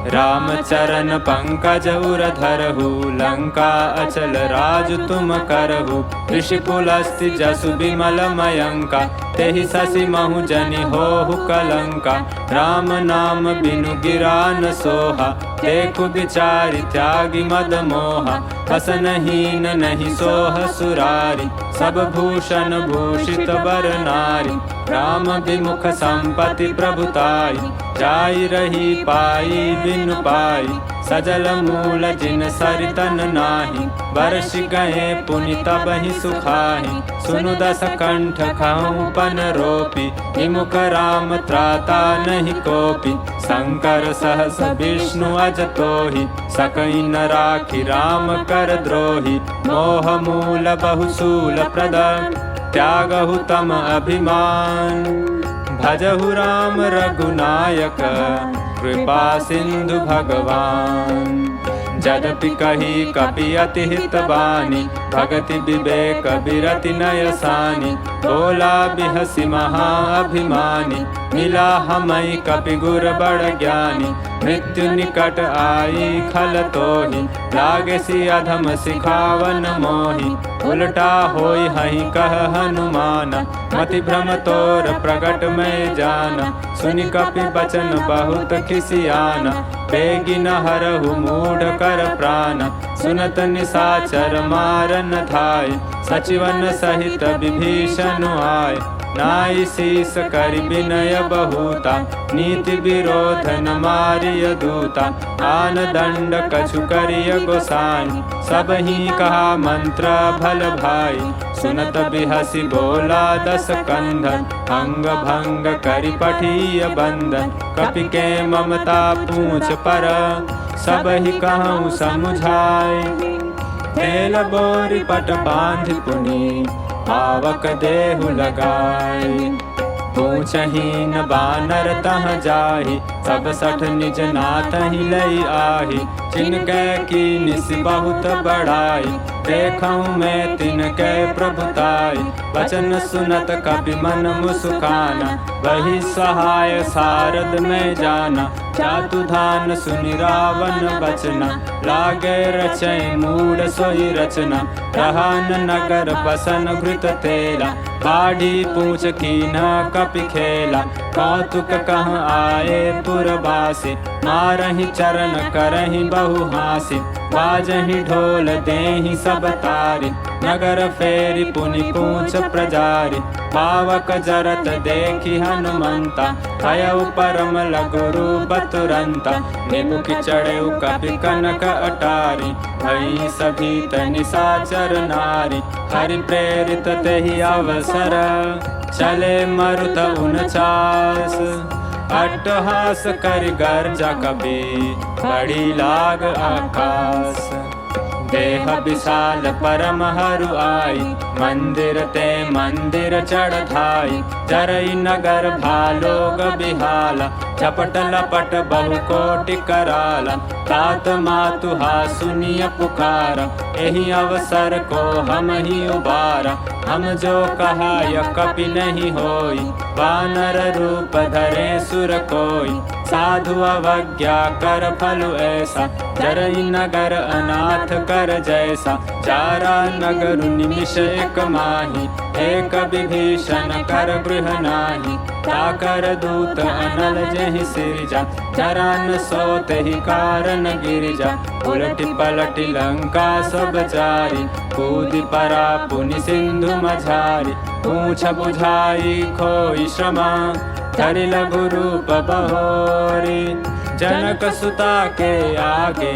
राम चरण पंकज उर धरहु, लंका अचल राज तुम करहु। ऋषिकुलस्ति जसु विमल मयंका, तेहि शशि महु जनि होहु कलंका। राम नाम बिनु गिरा न सोहा, देखु बिचारि त्यागी मद मोहा। हसनहीन नहीं सोह सुरारी, सब भूषण भूषित वर नारी। राम विमुख संपत्ति प्रभुताई, जाई रही पाई बिनु पाई। सजल मूल जिन सरितन नाही, वर्ष गए पुनि तबहि सुखाहि। सुनु दस कंठ खाऊं पन रोपी, विमुख राम त्राता नहीं कोपी। शंकर सहस विष्णु अज तोहि, सकई न राखी राम कर द्रोही। मोह मूल बहुशूल प्रद, त्यागहु तम अभिमान। भजहु राम रघुनायक, कृपा सिंधु भगवान। जदपि कही कपि अति हित बानी, भगति विवेक बिरति नय सानी। बोला बिहसि महा अभिमानी, मिला हमई कपि गुर बड़ ज्ञानी। मृत्यु निकट आई खल तोहि, लागेसी अधम सिखावन मोहि। उल्टा होई हहि कह हनुमान, मति भ्रम तोर प्रगट में जाना। सुनि कपि बचन बहुत खिसियाना, बेगी न हरहु मूढ़ कर प्राण। सुनत निशाचर मारन धाय, सचिवन सहित विभीषण आय। नाई शीस करि विनय बहुता, नीति विरोध न मारिय दूता। आन दंड कछु करिय गोसाई, सब ही कहा मंत्र भल भाई। सुनत बिहसि बोला दस कंधन, अंग भंग करि पठिय बंधन। कपि के ममता पूछ पर, सब ही कहूँ समुझाए। तेल बोरि पट बांध पुनि, आवक देहु लगाई। पूछहीन बानर तह जाहि, सब सठ निज नाथ ही लई आहि। जिनके की निस बहुत बड़ाई, देखऊँ मैं तिनके प्रभुताई। वचन सुनत कपि मन मुस्काना, वही सहाय सारद में जाना। जातु धान सुनि रावण बचना, लागे रचै मूढ़ सोई रचना। रहान नगर बसन घृत तेला, बाढ़ी पूछ कीना कपि खेला। कौतुक कह आए पुरवासी, मारहि चरण करहि बहु हासी। बाजहि ढोल देहि सब तारी, नगर फेरि पुनि पूछ प्रजारी। पावक जरत देखि हनुमंता, भयउ परम लघु रूप तुरंता। निमुख चढ़ऊ कपि कनक अटारी, भई सभीत निशाचर नारी। हरि प्रेरित तेहि अवसर, चले मरुत 49। अट्टहास कर गर्जा कबी बड़ी लाग आकाश। देह विशाल परम हरु आई, मंदिर ते मंदिर चढ़ धाई। जरई नगर भालोग बिहाला, चपट लपट बहु कोटि कराला। तात मातुहा सुनिय पुकारा, एहि अवसर को हम ही उबारा। हम जो कहा यह कपि नहीं होई, वानर रूप धरे सुर कोई। साधु अवज्ञा कर फलु ऐसा, जरई नगर अनाथ कर जैसा। जारा नगर निमिष एक माही, एक विभीषण कर गृह नाही। ताकर दूत अनल जेहि सिरजा, जरा न सोते ही कारण गिरजा। उलटि पलटि लंका सब जारी, कूदि परा पुनि सिंधु मझारी। पूछ बुझाई खोई श्रमा, धरि लघु रूप बहोरी। जनक सुता के आगे,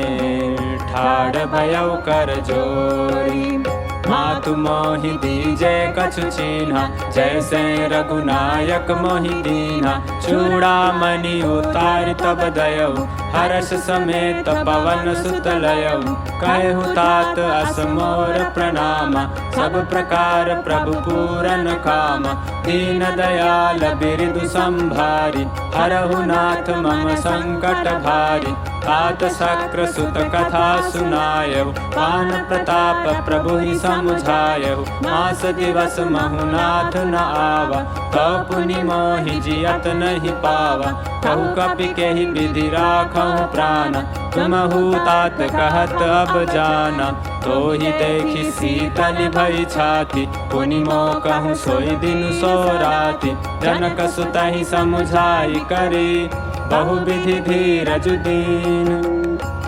ठाड़ भयउ कर जोरी। मातु मोहि दीजे कछु चीन्हा, जैसे रघुनायक मोहि दीन्हा। चूड़ामणि उतारि तब दयऊ, हर्ष समेत पवन सुत लयऊ। कहु तात अस मोर प्रणामा, सब प्रकार प्रभु पूरन कामा। दीन दयाल बिरदु संभारी, हरहु नाथ मम संकट भारी। तात शक्र सुत कथा सुनायऊ, पान प्रताप प्रभु ही समुझायऊ। मास दिवस महु नाथ न आवा, तो पुनि मोहि जियत नहीं पावा। कहु कपि केहि विधि राखहु प्राण, तुमहु तात कहत अब जाना। तो ही देखी शीतल भई छाती, पुनि मोह कहूँ सोई दिन सो राति। जनक सुत ही समुझाई करी, बहु विधि धीरज दीन।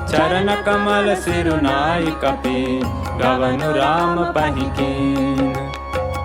चरण कमल सिरुनाई कपि, गवनु राम पहिकीन।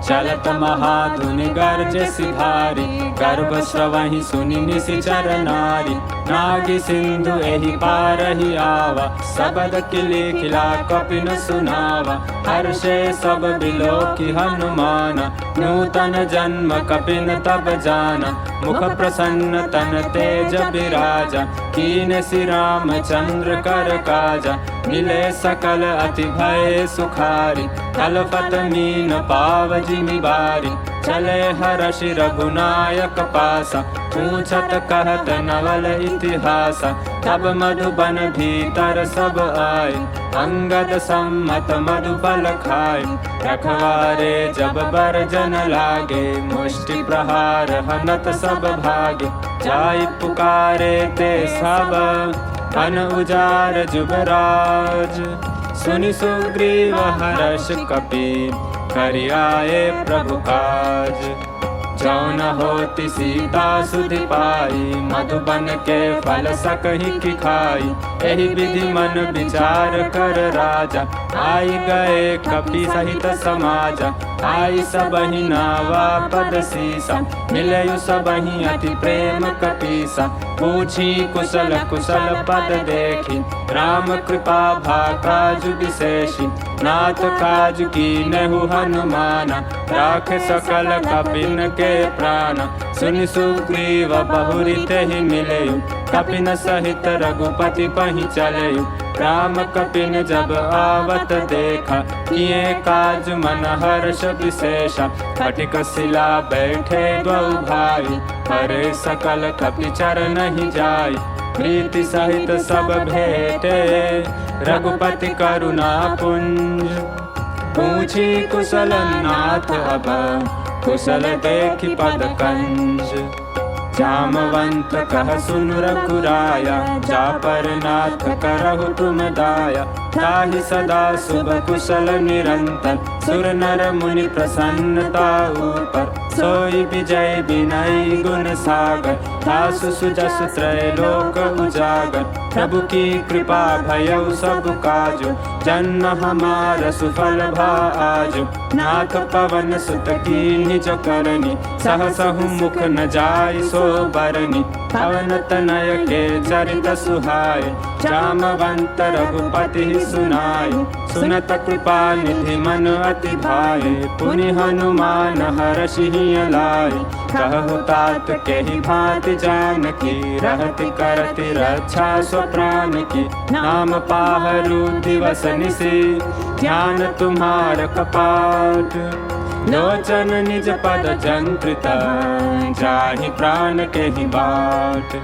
चलत महाधुनि गर्ज सिधारी, गर्भ स्रवहि सुनि निशिचर नारी। नागी सिंधु एहि पारहि आवा, सबद किले खिला कपि न सुनावा। हर्षे सब बिलोकी हनुमाना, नूतन जन्म कपिन तब जाना। मुख प्रसन्न तन तेज बिराजा, कीन श्री राम चंद्र कर काजा। मिले सकल अति भय सुखारी, तलपत मीन पाव जिमि बारी। चले हर्षि रघुनायक पासा, पूछत कहत नवल इतिहासा। तब मधुबन भीतर सब आए, अंगद सम्मत मधुबल खाए। रखवारे जब बरजन लागे, मुष्टि प्रहार हनत सब भागे। जाई पुकारे ते सब, अन उजार जुबराज। सुनि सुग्रीव हर्ष कपि, करि आए प्रभु काज। जौन होति सीता सुधि पाई, मधुबन के फल सकहि की खाई। एहि विधि मन विचार कर राजा, आई गए कपि सहित समाजा। आई सबहि नावा पद सीसा, मिलयु सबहि अति प्रेम कपीसा। पूछी कुशल कुशल पद देखी, राम कृपा भा काजु विशेषी। नाथ काज कीनहु हनुमाना, राख सकल कपिन के प्राण। सुनि सुग्रीव बहुरी तेहि मिलयु, कपिन सहित रघुपति पहि चलयु। राम कपिन जब आवत देखा, किए काज मन हर्ष विशेषा। फटिक शिला बैठे द्वौ भाई, हरे सकल कपि चर नहीं जाई। प्रीति सहित सब भेटे, रघुपति करुणा पुंज। पूछी कुशल नाथ अब, कुशल देखि पद कंज। जामवंत कह सुन रघुराया, जा पर नाथ करहु तुम दाया। ताहि सदा शुभ कुशल निरंतर, सुर नर मुनि प्रसन्नता ऊपर। सोई विजय विनय गुण सागर, दासु सुजस त्रैलोक उजागर। प्रभु की कृपा भयउ सब काजु, जन्म हमार सुफल भा आजु। नाथ पवन सुत कीन्हि जो करनी, सहसहु मुख न जाय सो बरनी। पवन तनय के चरित सुहाय, जामवंत रघुपति सुनाई, सुनत कृपा निधि मन अति भाई। पुनि हनुमान हर्षि लाई, कहु तात केहि भांति जानकी, रहति करति रक्षा स्वप्राण की। नाम पाहरु दिवस निशि, ध्यान तुम्हार कपाट। लोचन निज पद जंकृत, जाहि प्राण केहि बाट।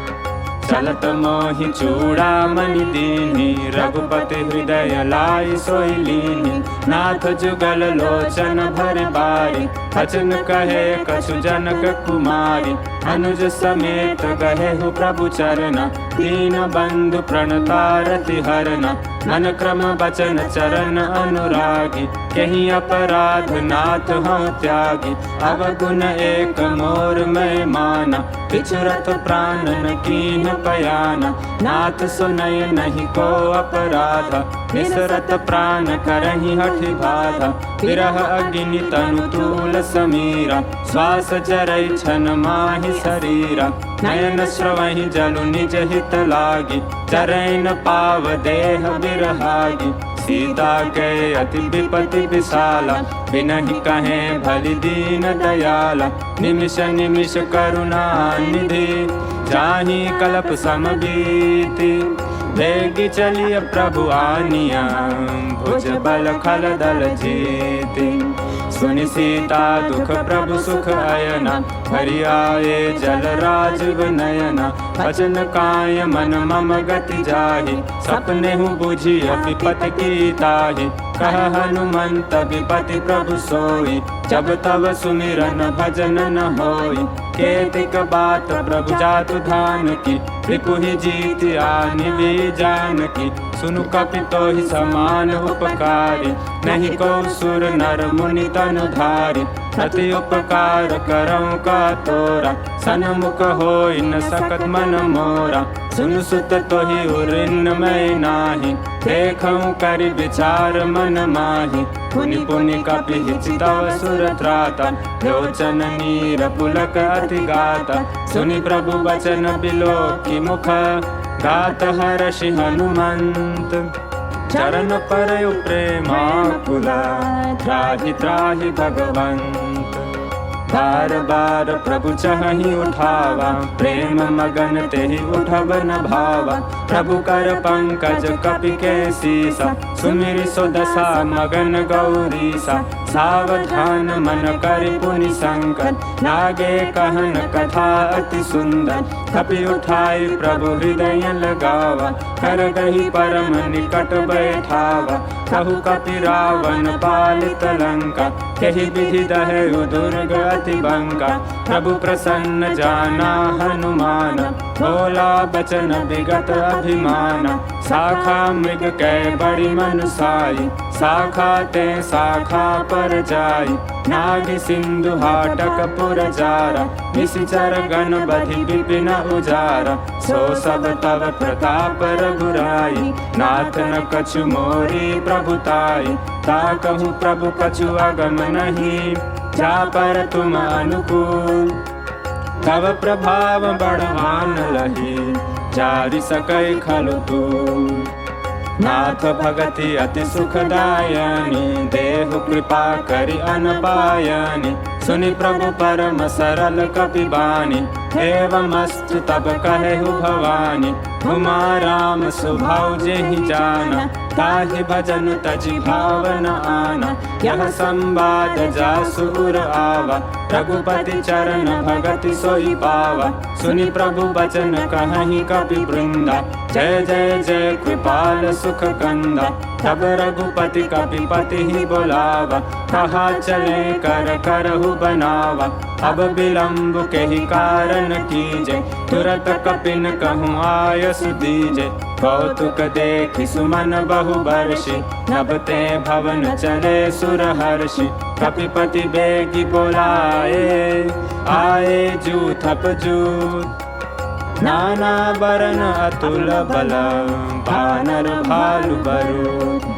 चलत मोहि चूड़ामणि दीन्हि, रघुपति हृदय लाई सोई लीन्हि। नाथ जुगल लोचन भर बारी, वचन कहे कछु जनक कुमारी। अनुज समेत गहेहु प्रभु चरना, दीन बंधु प्रणतारति हरना। मन क्रम बचन चरण अनुरागी, केहि अपराध नाथ हूँ त्यागी। अवगुण एक मोर मैं माना, पिछुरत प्राण न कीन्ह पयाना। नाथ सुनय नहीं को अपराधा, निसरत प्राण करहि हठि बाधा। विरह अग्नि तनु तूल समीरा, श्वास जरै छन माहि शरीरा। नयन स्रवहि जलु निज हित लागी, चरै न पाव देह बिरहागी। सीता के अति विपति विशाला, बिनहि कहे भलि दीन दयाला। निमिष निमिष करुणा निधि, जाहि कल्प सम बीति। वेगी चलिय प्रभु आनिया, भुज बल खल दल जीति। सुनि सीता दुख प्रभु सुख अयना, हरि आए जल राजीव नयना। वचन काय मन मम गति जाहि, सपने हूँ बुझी विपति की ताहि। कह हनुमंत विपति प्रभु सोई, जब तब सुमिरन भजन न होई। केतिक बात प्रभु जातु धान की, रिपुहि जीत आनि वे जानकी। सुनु कपि तोहि समान उपकारी, नहीं को सुर नर मुनि तनु धारी। अति उपकार करऊँ का तोरा, सन्मुख होई न सकत मन मोरा। सुन सुत तोहि उरिन मैं नाही, देखऊँ करि विचार मन माही। पुनि पुनि कपि हिचितव सुर त्राता, लोचन नीर पुलक अति गाता। सुनि प्रभु वचन बिलोकी मुख, गात हर्षि हनुमंत। चरण परयु प्रेमाकुला, त्राहि त्राहि भगवंत। बार बार प्रभु चहि उठावा, प्रेम मगन तेहि उठब न भावा। प्रभु कर पंकज कपि के सीसा, सुमिरि सो दशा मगन गौरीसा। सावधान मन करि पुनि संकर, लागे कहन कथा अति सुंदर। कपि उठाई प्रभु हृदय लगावा, कर गही परम निकट बैठावा। कहु कपि रावण पालित लंका, केहि विधि दहेउ दुर्ग अति बंका। प्रभु प्रसन्न जाना हनुमान, बोला बचन विगत अभिमान। शाखा मृग कै बड़ी मनुसाई, शाखा ते शाखा पर जाई। नाग सिंधु हाटक पुर जारा, निशिचर गण बधि विपिन उजारा। सो सब तव प्रताप रघुराई, नाथ न कछु मोरी प्रभुताई। ताकहु प्रभु कछु अगम नहीं, जा पर तुम अनुकूल। तव प्रभाव बड़वान लही, जारि सकै खलु तूल। नाथ भगति अति सुखदायनी, देहु कृपा करि अनपायनी। सुनि प्रभु परम सरल कपि बानी, एवमस्तु तब कहेहु भवानी। उमा राम स्वभाव जेहि जाना, ताहि भजन तजि भावन आना। यह संवाद जासु उर आवा, रघुपति चरण भगति सोई पावा। सुनि प्रभु बचन कहहि कपि वृंदा, जय जय जय कृपाल सुख कंदा। तब रघुपति कपिपति ही बोलावा, कहा चले कर करहु बनावा। अब विलम्ब केहि कारण कीजे, तुरत कपिन कहूँ आयसु दीजे। कौतुक देखि सुमन बहु बर्षि, नभते भवन चले सुर हर्षि। कपिपति बेगी बोलाए, आए जूथप जूथ। नाना बरन अतुल बल, बानर भालु बरूद।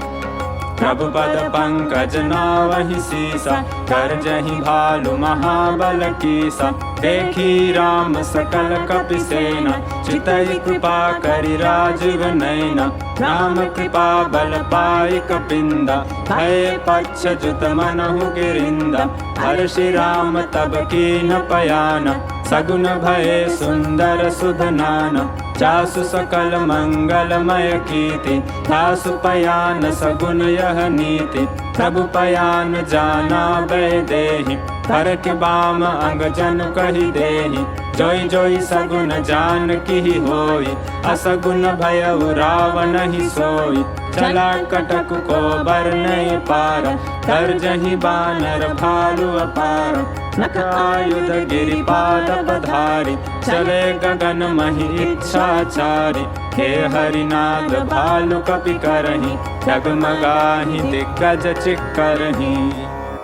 प्रभु पद पंकज नावहि सीसा, गर्जहि भालु महाबल कीसा। देखी राम सकल कपि सेना, चितहि कृपा करि राजीव नैना। राम कृपा बल पाई कपिंदा, भय पक्ष जुत मनहु गिरिंदा। हर्षि राम तब कीन पयाना, सगुन भये सुंदर सुध नाना। जासु सकल मंगलमय कीर्ति, तासु पयान सगुन यह नीति। प्रभु पयान जाना बै देहि, फरक बाम अंग जन कहि देहि। जोई जोई सगुन जान की होई, असगुन भयउ रावण ही सोई। चला कटक को बर नहीं पार, तर्जहि बानर भालु अपार। नख आयुध गिरिपाद पधारी, चले गगन महि इच्छाचारी। हे हरिनाद भालु कपि करहि, डगमगाहि दिग्गज चिक्करहि।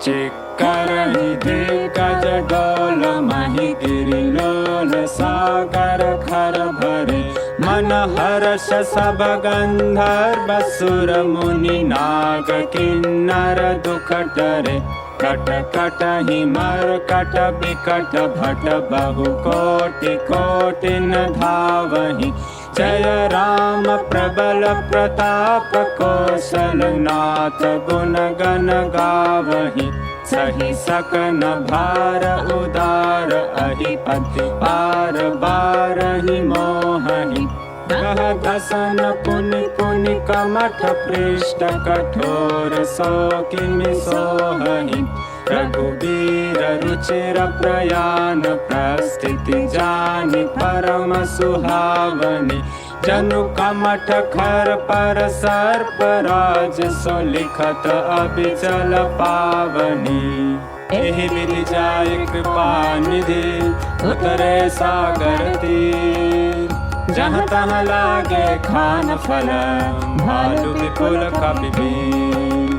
चिक्करहि दिग्गज डोल महि गिरिलोल, सागर खर भरे मन हर्ष सब गंधर्व सुर मुनि नाग किन्नर दुख डरे। कट कट ही मर कट बिकट भट बहु कोटि कोटि न धावहि। जय राम प्रबल प्रताप कौशल नाथ, गुण गण गावहि। सही सकन भार उदार, अहिपति पार बारहि मोहहि। कह दसन पुनि पुनि कमठ पृष्ठ, कठोर सो किमि सोहहि। रघुबीर रुचिर प्रयाण, प्रस्थिति जानि परम सुहावनि। जनु कमठ खर पर सर्प राज, सो लिखत अबिचल पावनी। एहि विधि जाय कृपा निधि, उतरे सागर तीर। जहाँ तहाँ लागे खान फल, भालु विपुल कपि बीर।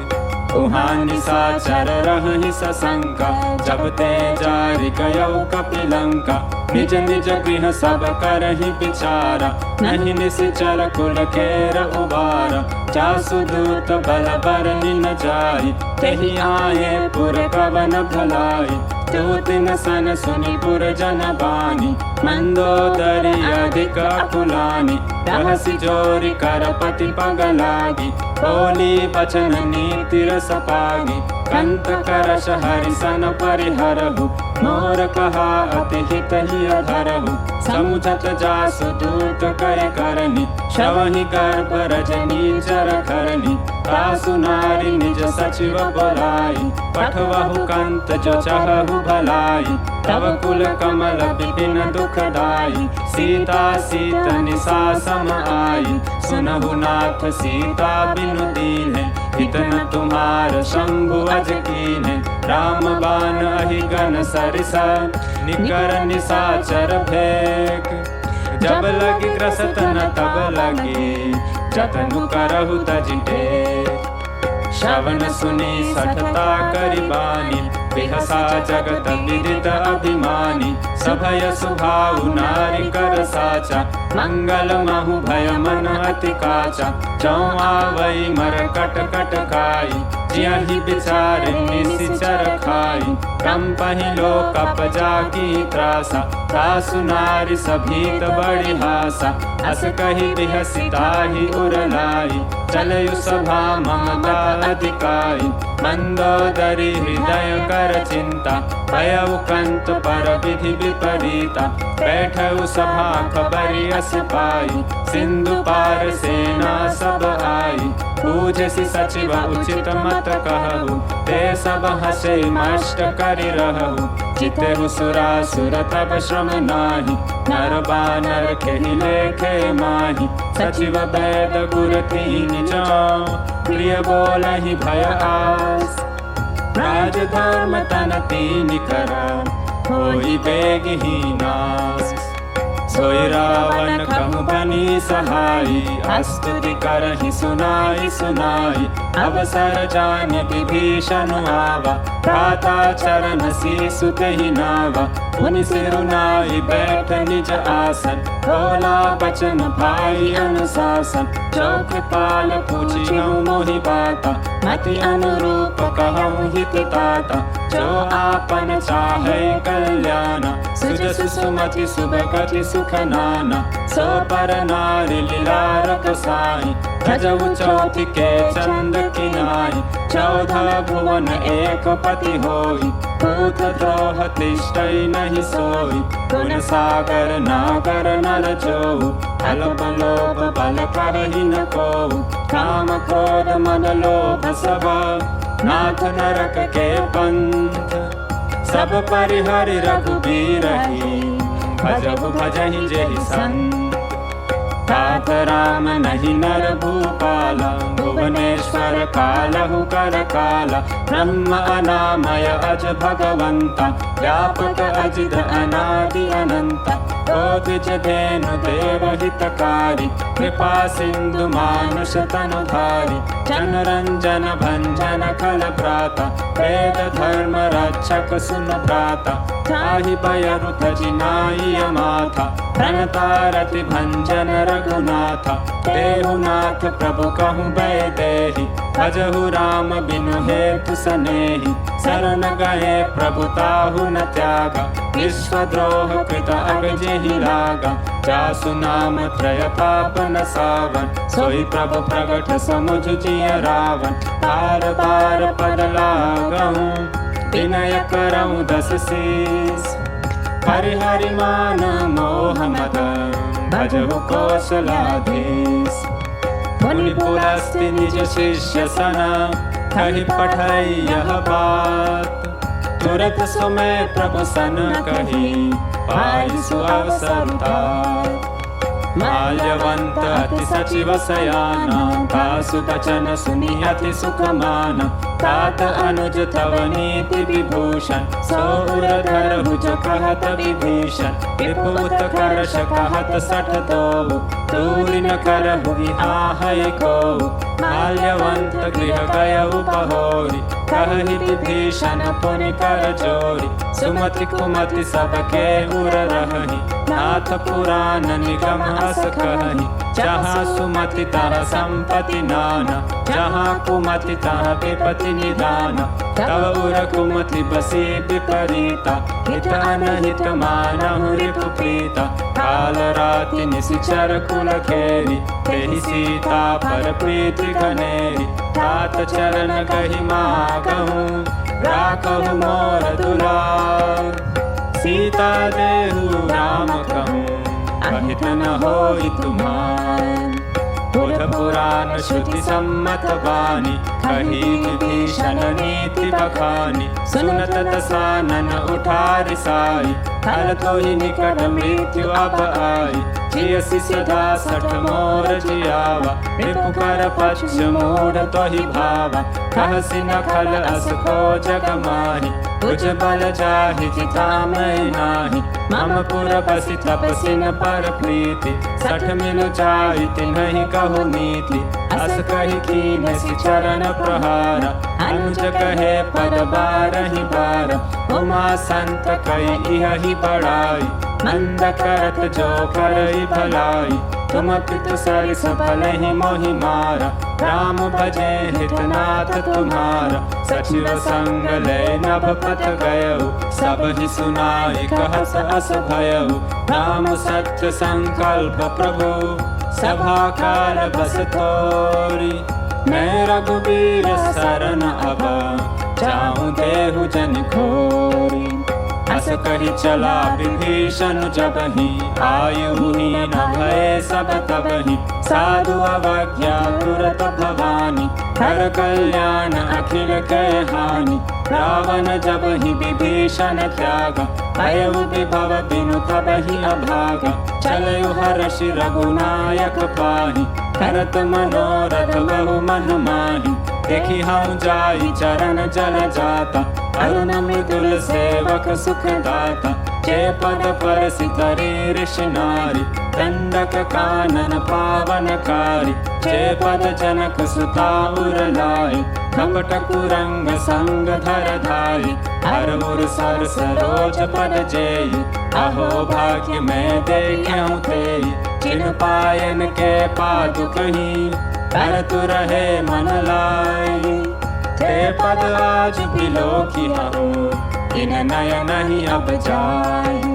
उहाँ निशाचर रहहि सशंका, जब ते जारि गयौ कपिलंका। निज निज गृह सब करहि विचारा, नहीं निश्चर कुल केर उबारा। जासु दूत बल बरनि न जाई, तेहि आये पुर कवन भलाई। दूतिन सन सुनि पुर जन बानी, मंदोदरी अधिक अकुलानी। रहसि जोरि करपति पग लागी, बोली बचन नीति रस पागी। कंत करश हरिसन परिहरहु, मोर कहा अति हित ही अधरहु। समुझत जासु दूत करि करनि, श्रवहि गर्भ रजनी चर करनि। तासु नारी निज सचिव बोलाई, पठवहु कंत जो चहहु भलाई। तब कुल कमल विपिन दुखदाई, सीता सीत निशा सम आई। सुनहु नाथ सीता बिनु दीन्हे, इतन तुम्हार शंभु अज कीन्हे। राम बाण अहि गन सरिसा, निकर निशाचर भेक। जब लगी ग्रसत न तब लगी, जतनु करहु तजि टेक। श्रवण सुनि सठता करि बानी, बिहसा जगत विदित अभिमानी। सभय सुभाउ नारी कर साचा, मंगल महु भय मन अति काचा। जौ आवै मर कट कट खाई, जियहि विचार निशिचर खाई। कंपहि लोक जाकी त्रासा, तासु नारी सभीत बड़ी हासा। अस कहि बिहसी ताहि उर लाई, चलयु सभा ममता अधिकाई। मंदोदरी हृदय कर चिंता, भयउ कंत पर विधि विपरीता। बैठउ सभा खबरि अस पाई, सिंधु पार सेना सब आई। पूजसि सचिव उचित मत कहु, ते सब हसे मष्ट करि रहु। जितेहु सुरासुर तब श्रम नाही, नर बानर खेहि लेखे माही। सचिव वैद गुर तीन जौ, प्रिय बोलहि भय आस। राज धर्म तन तीन कर, होई बेगहि नाश। सोई रावण कहु बनी सहाई, स्तुति करहि सुनाई सुनाई। अवसर जान विभीषण आवा, भ्राता चरण शीसु तेहि नावा। मुनि सिरुनाई बैठ निज आसन, बोला बचन भाई अनुशासन। जो कृपाल पूछिहु मोहि बाता, मति अनुरूप कहूँ हित ताता। जो आपन चाहे कल्याण, सुजसु सुमति सुभगति सुख नाना। सो पर नारी लीलारक साई, भजऊ चौथि के चंद किनाई। 14 भुवन एक पति होई, पूत द्रोह तिष्ठई नहीं सोई। गुण सागर नागर नर जोऊ, अल्प लोभ बल करहि न कोऊ। काम क्रोध मद लोभ सब, नाथ नरक के पंथ। सब परिहरि रघुबीरहि, भजहु भजहि जेहि संत। तात राम नहीं नर भूपाला, भुवनेश्वर कालहु कर काला। ब्रह्म अनामय अज भगवंता, व्यापक अजित अनादि अनंता। द्विज धेनु देव हितकारी, कृपा सिंधु मानुष तनुधारी। जनरंजन भंजन खल भ्राता, वेद धर्म रक्षक सुन भ्राता। ताहि बयरु तजिनाई माथा, प्रणतारति भंजन रघुनाथा। देहुनाथ प्रभु कहूँ बै देहि, भजहु राम बिनु हेतु सनेहि। शरण गए प्रभु ताहु न त्यागा, विश्वद्रोह कृत अब जेहि लागा। जासु नाम त्रय पाप नसावन, सोई प्रभु प्रगट समुझ जिय रावण। बार बार पद लागहूँ, विनय करऊँ 10 शीस। हरि मान मोह मद, भजहु कौशलाधीश। मुनि पुलस्त्य निज शिष्य सना, कहि पठै यह बात। तुरत समय प्रभु सन कही, पाई सु अवसर तात। माल्यवंत अति सचिव सयाना, तासु बचन सुनि अति सुख माना। तात अनुज तव नीति विभूषण, सो उर धरहु जो कहत विभीषण। विभूत करश कहत 62, दूरि न करहु विहाहै कोउ। माल्यवंत गृह गयउ बहोरी, कहहि विभीषण पुनि कर जोरी। सुमति कुमति सबके उर रहहि, नाथ पुराण निगम अस कहहि। जहाँ सुमति तहाँ संपत्ति नाना, जहाँ कुमति तहाँ विपत्ति निदान। तव उर कुमति बसी विपरीता, हित अनहित मानहु रिपु प्रीता। काल राति निशिचर कुल खेरी, तेहि सीता पर प्रीति घनेरी। तात चरण कहि मागहूँ, राखहु मोर दुलार। सीता देहु राम कहूँ, अहित न होई तुम्हार। बुध पुराण श्रुति सम्मत वाणी, कही विभीषण नीति बखानी। सुनत दसानन उठारि साई, हल तोहि निकट मृत्यु अब आई। जियसि सदा 60 मोर जियावा, रिपु कर पक्ष मूढ़ तोहि भावा। कहसि न खल अस को जग माहि, तुझ बल जाहि जिता मैं नाही। मम पुर बसि तपसि न पर प्रीति, 60 मिलु जाहि तिन्हि कहु नीति। अस कहि कीन्हि चरण प्रहार, अनुज कहे पद बारहि बार। उमा संत कहि इहि बड़ाई, मंद करत जो करई भलाई। तुम पितु सरिस भलहि मोहि मारा, राम भजे हितनाथ तुम्हारा। सचिव संग लय नभ पथ गयउ, सब ही सुनाई कहस अस भयउ। राम सत्य संकल्प प्रभु, सभा काल बस तोरी। मैं रघुबीर शरण अब, जाऊँ देहु जन खोरी। अस कहि चला विभीषण जबहि, आयु हीन भये सब तबहि। साधु अवज्ञा तुरत भवानी, कर कल्याण अखिल के हानि। रावण जबहि विभीषण त्यागा, भयउ विभव बिनु तबहि अभागा। चलयु हर्षि रघुनायक पाहि, करत मनोरथ बहु मन माहि। देखि हऊँ जाई चरण जल जाता, अरुण मृदुल सेवक सुख दाता। जे पद पर सितरी ऋषि नारी दंडक कानन पावनकारी जे पद जनक सुता उर लाई कपट कुरंग संग धर धाई हर उर सर सरोज पद जेई अहो भाग्य मैं देखूं तेई जिन पायन के पादुक ही कर तु रहे मन लाई ते पद आज बिलोकी हूँ इन नय नहीं अब जाई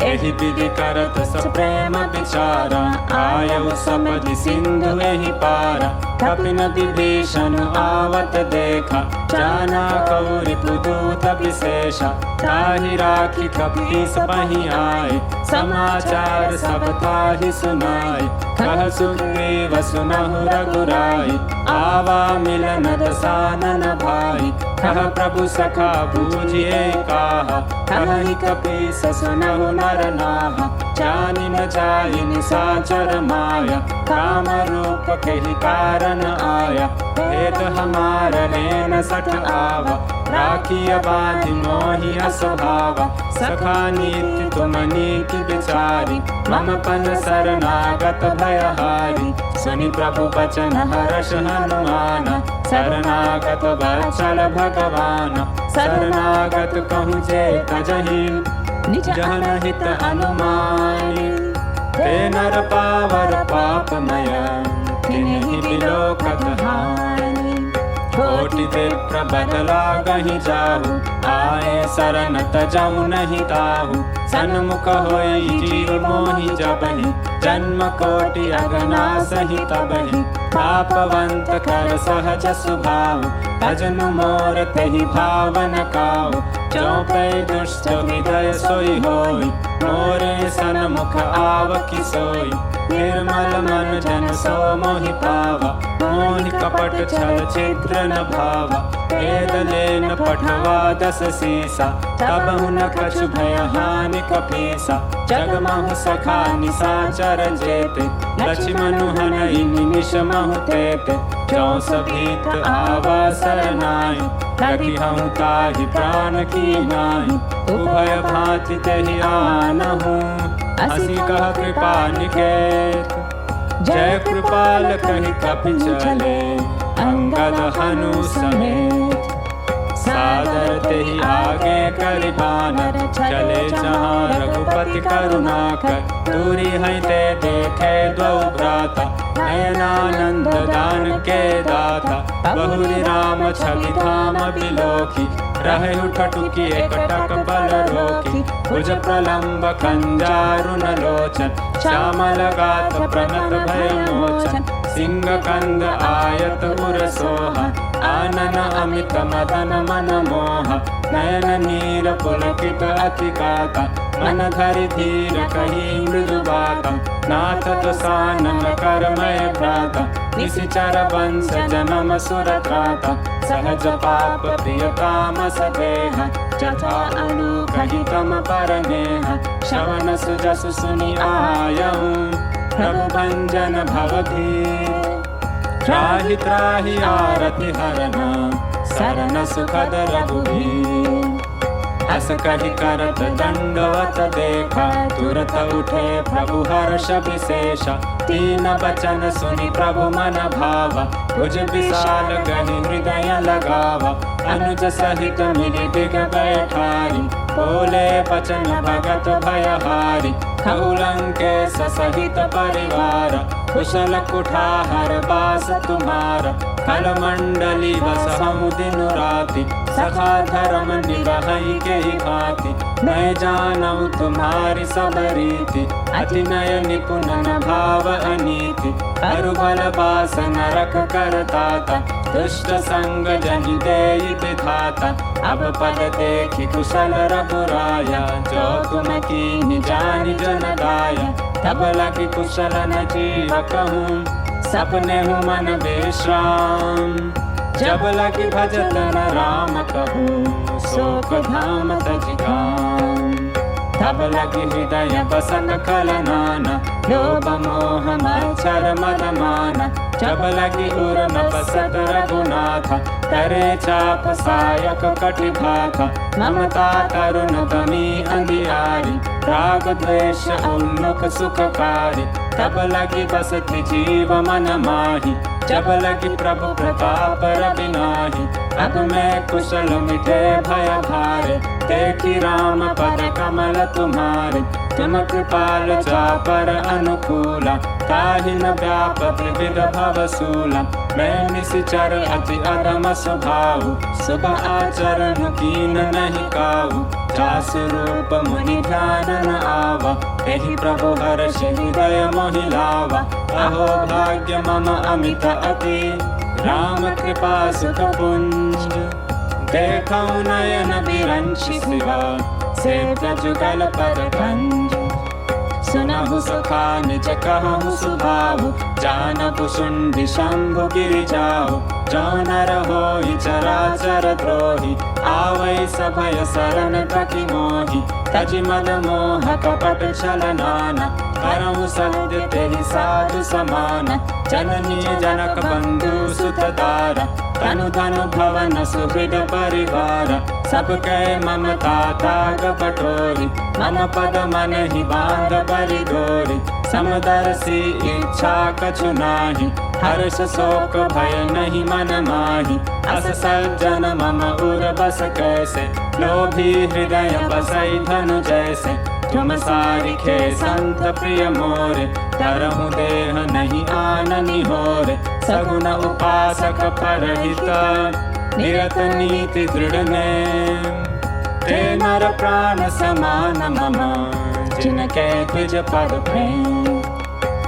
एहि विधि करत सप्रेम विचारा आयु सपदि सिंधु एहि पारा कपिन विभीषण आवत देखा जाना कौरि पुदूत विशेषा ताहि राखी कपीस पहि आए समाचार सब ताहि सुनाए कह सुग्रीव सुनहु रघुराई आवा मिलन दसानन भाई कह प्रभु सखा बूझिए काहा कहि कपीस सुनहु नर नाहा जानि न जाहि निशाचर माया काम रूप केहि कारण आया भेद हमार लेन सठ आवा राखिय बाधि मोहि असभावा सखा नीति तुम नीति विचारी मम पन शरणागत भयहारी सुनि प्रभु बचन हर्ष हनुमान शरणागत वत्सल भगवान शरणागत कहूँ जे तजहि जहन हित अनुमानी ते नर पावर पापमय तिन्हि बिलोकत हानि कोटि विप्र बदला गहि जाहु आए शरण तजहु नहीं ताहु सन्मुख होई जीव मोहि जबहि जन्म कोटि अगना सहि तबहि पापवंत कर सहज सुभाव भजनु मोर तेहि भावन काऊ चौपै दुष्ट हृदय सोई होई मोरे सन्मुख आवकी सोई निर्मल मन जन सो मोहि पावा मोहि कपट छल छिद्र न भावा वेद लेन पठवा दस सीसा तब हुन कछु भय हानि कपीसा जगमहु सखा निशाचर जेते लक्ष्मणु हनहि निमिष महु तेते चौस भीत आवा सरनाई रखी हूँ ताहि प्राण की नाई उभय भांति तेहि आनहु हसी कह कृपा निकेत जय कृपाल कहि कपि चले अंगद हनु समेत सादर तेहि आगे करि बानर चले जहाँ रघुपति करुणा कर दूरी है ते देखे द्वौ भ्राता नयनानंद दान के दाता बहुरी राम छवि धाम बिलोकी रहे ठटुकी एकटक बल रोकी भुज प्रलंब कंजारुन लोचन श्यामल गात प्रणत भय मोचन सिंह कंद आयत उर सोहा आनन अमित मदन मन मोहा नयन नीर पुलकित अति गाता मन धरि धीर कही मृदु बाता नाथ तो सानन करमय भ्राता निशिचर वंश जनम सुर त्राता सहज पाप प्रिय तामस देह जथा अनुग्रही तम परनेह श्रवण सुजसु सुनि आयहु प्रभु भंजन भवधीर त्राहि त्राहि आरति हरना शरण सुखद रघुवीर हस कहि करत दंडवत देखा तुरत उठे प्रभु हर्ष विशेषा तीन बचन सुनि प्रभु मन भावा भुज विशाल गहि हृदय लगावा अनुज सहित मिलि दिग बैठारी बोले बचन भगत भयहारी लंकेश सहित परिवार कुशल कुठार बास तुम्हारा खल मंडली बस हम दिन राति सखा धर्म निवहई के भांति मैं जानऊ तुम्हारी सब रीति अति नय निपुण न भाव अनीति अरु बल बास नरक करताता दुष्ट संग जनि देई विधाता अब पद देखि कुशल रघुराया जो तुम कीन्हि जानि जन गाया तब लगी कुशल न जीव कहूँ सपने हूँ मन विश्राम जब लगी भजत न राम कहूँ शोक धाम तज गाम तब लगी हृदय बसत खलनाना, लोभ मोह मच्छर मद माना। जब लगी उर न बसत रघुनाथ, करे चाप सायक कटि भाखा। ममता तरुण तमी अंधियारी, राग द्वेष उन्मुख सुखकारी। तब लगी बसति जीव मन माही, जब लगी प्रभु प्रताप रवि नाही। अब मैं कुशल मिटे भय भारे, देखी राम पद कमल तुम्हारे। तुम कृपाल चापर अनुकूला, ताहि न व्याप विविध भवसूला। मैं निशिचर अति अधम स्वभाव, शुभ आचरण कीन नहीं काहू। जासु रूप मुनि ध्यान न आवा, एहि प्रभु हर्ष हृदय मोहि लावा। अहो भाग्य मम अमित अति, राम कृपा सुख पुंज। देखौ नयन विरंचि शिवा, सेव्य जुगल पद कंज। सुनहु सखा निज कहु सुभाहु, जानबु शुंडि शंभु गिरि जाहु। जो नर होई चराचर द्रोही, आवै सभय शरण तकी मोहि। तजि मद मोह कपट छल नाना, करहु सत्य तेहि साधु समाना। जननी जनक बंधु सुत दारा, तनु धनु भवन सुहृद परिवार। सब कै ममता ताग बटोरी, मम पद मन ही बांध बरि डोरी। समदर्शी इच्छा कछु नाही, हर्ष शोक भय नहीं मन माही। अस सज्जन मम उर बस कैसे, लोभी हृदय बसई धनु जैसे। तुम सारिखे संत प्रिय मोरे, तरहु देह नहीं आननि होरे। सगुन उपासक परहित, निरत नीति दृढ़ नेम। ते नर प्राण समान मम, जिनके द्विज पद प्रेम।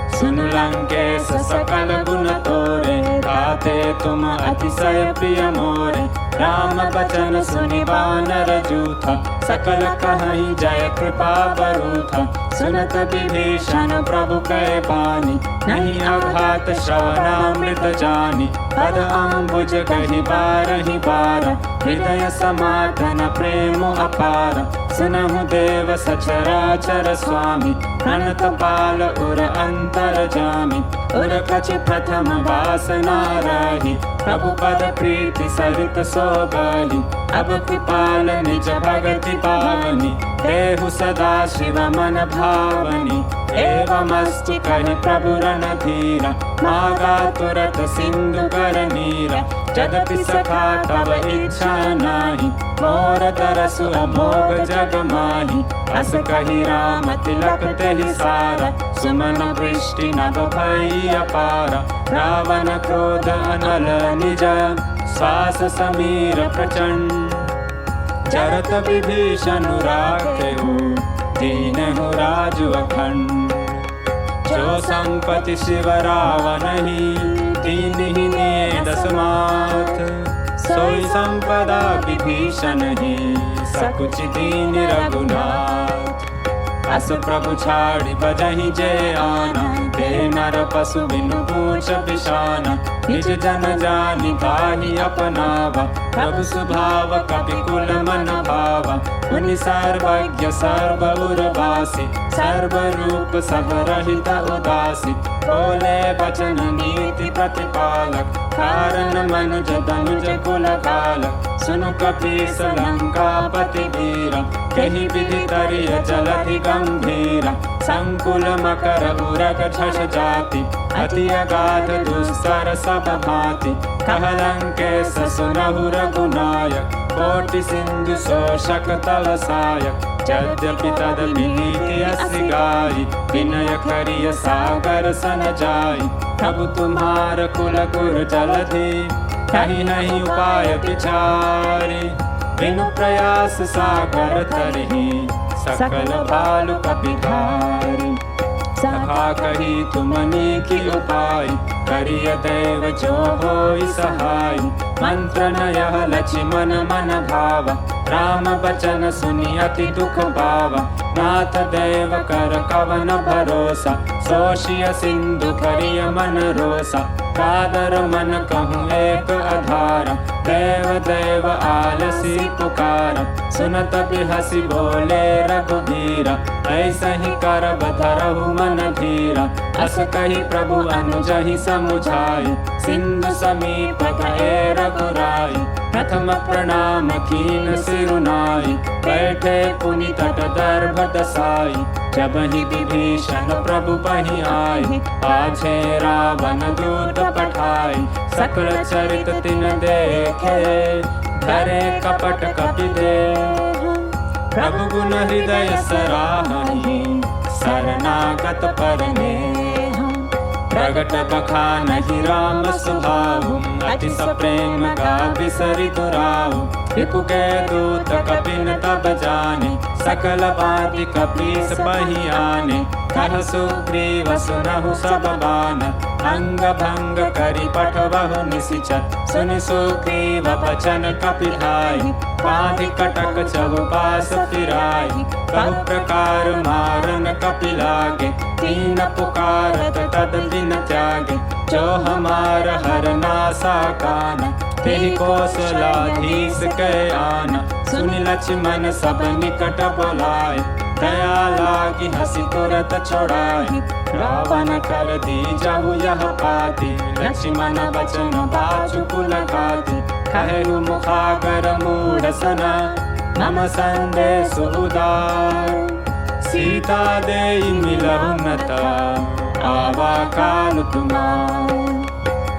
सुन लंकेश सकल गुण तोरे, गाते तुम अतिशय प्रिय मोरे। राम बचन सुनि वानर जूथा, सकल कहीं जय कृपा बरूथा। सुनत विभीषण प्रभु कै बानी, नहीं अघात श्रवणामृत जानी। पद अम्बुज कहि बारहि बार, हृदय समाधान प्रेम अपार। सुनहु देव सचराचर स्वामी, प्रणत पाल उर अंतर जामी। उर कछि प्रथम वासना रही, प्रभु पद प्रीति सरित सोबही। अब कृपाल निज भगति पावनी, देहु सदा शिव मन भावनी। एवमस्तु कहि प्रभु रणधीरा, मागा तुरत सिंधु कर नीरा। जदपि सखा तब इच्छा नाही, मोर तरसु अमोघ जग माही। अस कहि राम तिलक तेहि सारा, सुमन वृष्टि नभ भई अपारा। रावण क्रोध अनल निज, श्वास समीर प्रचंड। जरत विभीषण राखेहु, दीनहु राजु अखंड। जो संपति शिव रावणहि, दीनहि निये दस माथ। सोई संपदा विभीषण ही, सकुच दीन रघुनाथ। अस प्रभु छाड़ि बजहि जय आना, ते नर पशु बिनु पूछ बिशाना। निज जन जानि ताहि अपनावा, प्रभु सुभाव कपि कुल मन भावा। मुनि सर्वज्ञ सर्व उर्वासी, सर्व रूप सब रहित उदासी। बोले वचन नीति प्रतिपालक, कारण मनुज तनुज कुल कालक। सुनु कपीस लंकापति वीरा, तेहि विधि करिय जलधि गंभीरा। संकुल मकर उरग झष जाति, अति अगाध दुस्तर सब भांति। कह लंकेश सुनहु रघुनायक, कोटि सिंधु शोषक तल सायक। यद्यपि तदपि नीति असि गाई, विनय करिय सागर सन जाई। प्रभु तुम्हार कुल गुर जलधि, कहीं नहीं उपाय विचारी। बिनु प्रयास सागर तरहि, सकल भालु कपिधारी। सखा कही तुमनी की उपाय, करिय देव जो होई सहाय। मंत्र न यह लक्ष्मण मन भावा, राम बचन सुनि अति दुख पावा। नाथ देव कर कवन भरोसा, सोषिय सिंधु करिय मन रोसा। कादर मन कहूँ एक अधारा, देव देव आलसी पुकारा। सुनत बिहसी बोले रघुबीरा, ऐसा ही करब धरहु मन धीरा। अस कही प्रभु अनुजहि समुझाई, सिंधु समीप गए रघुराई। प्रथम प्रणाम कीन सिरुनाई, बैठे पुनि तट दर्भ दसाई। जब ही विभीषण प्रभु पहि आई, पाछे रावण दूत पठाई। सकल चरित तिन देखे, धरे कपट कपि देह। प्रभु गुण हृदय सराहहि, शरणागत परने। प्रगट बखानहि राम स्वभाव, अति सप्रेम गावि सरित राव। रिपु के दूत कपिन तब जाने, सकल बाति कपीस पहि आने। कह सुग्रीव सुनहु सब बान, अंग भंग करि पठबहु निशिचर। सुनि सुग्रीव बचन कपि धाई, बाँधि कटक चहुपास फिराई। बहु प्रकार मारन कपि लागे, तीन पुकारत तद दिन त्यागे। जो हमार हरनासा कान, तेहि कौशलाधीश के आन। सुनि लक्ष्मण सब निकट बोलाए, दया लागी हसी तुरत छोड़ाई। रावण कर दीजहु यह पाती, लक्ष्मण बचन बाजु कुल खाती। कहु मुखागर मूढ़ सना, मम संदेश उदार। सीता देई मिलहु नता, आवा काल तुम्हार।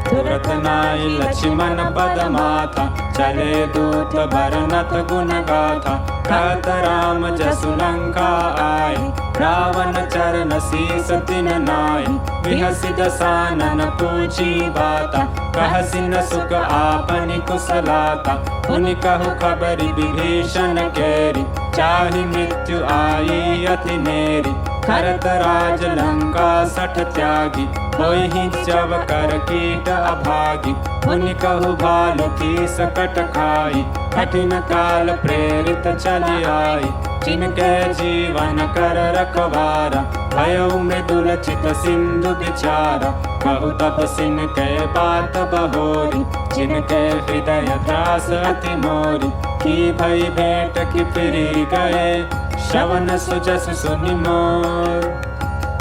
तुरत नाई लक्ष्मण पद माथा, चले दूत बरनत गुण गाथा। कहत राम जसु लंका आए, रावण चरण शीस तिन नाई। बिहसि दसानन पूछी बाता, कहसि न सुख आपनि कुशलाता। पुनि कहु खबरि विभीषण केरी, चाहि मृत्यु आई अति नेरी। करत राज लंका सठ त्यागी, होहि जब कर कीट अभागी। पुनि कहु भालु की सकट खाई, कठिन काल प्रेरित चली आई। जिनके जीवन कर रखवारा, भयउ मृदुल चित सिंधु विचारा। कहु तपसिन के बात बहोरी, जिनके हृदय त्रास अति मोरी। की भई भेंट की फिरी गए, श्रवण सुजस सुनि मोर।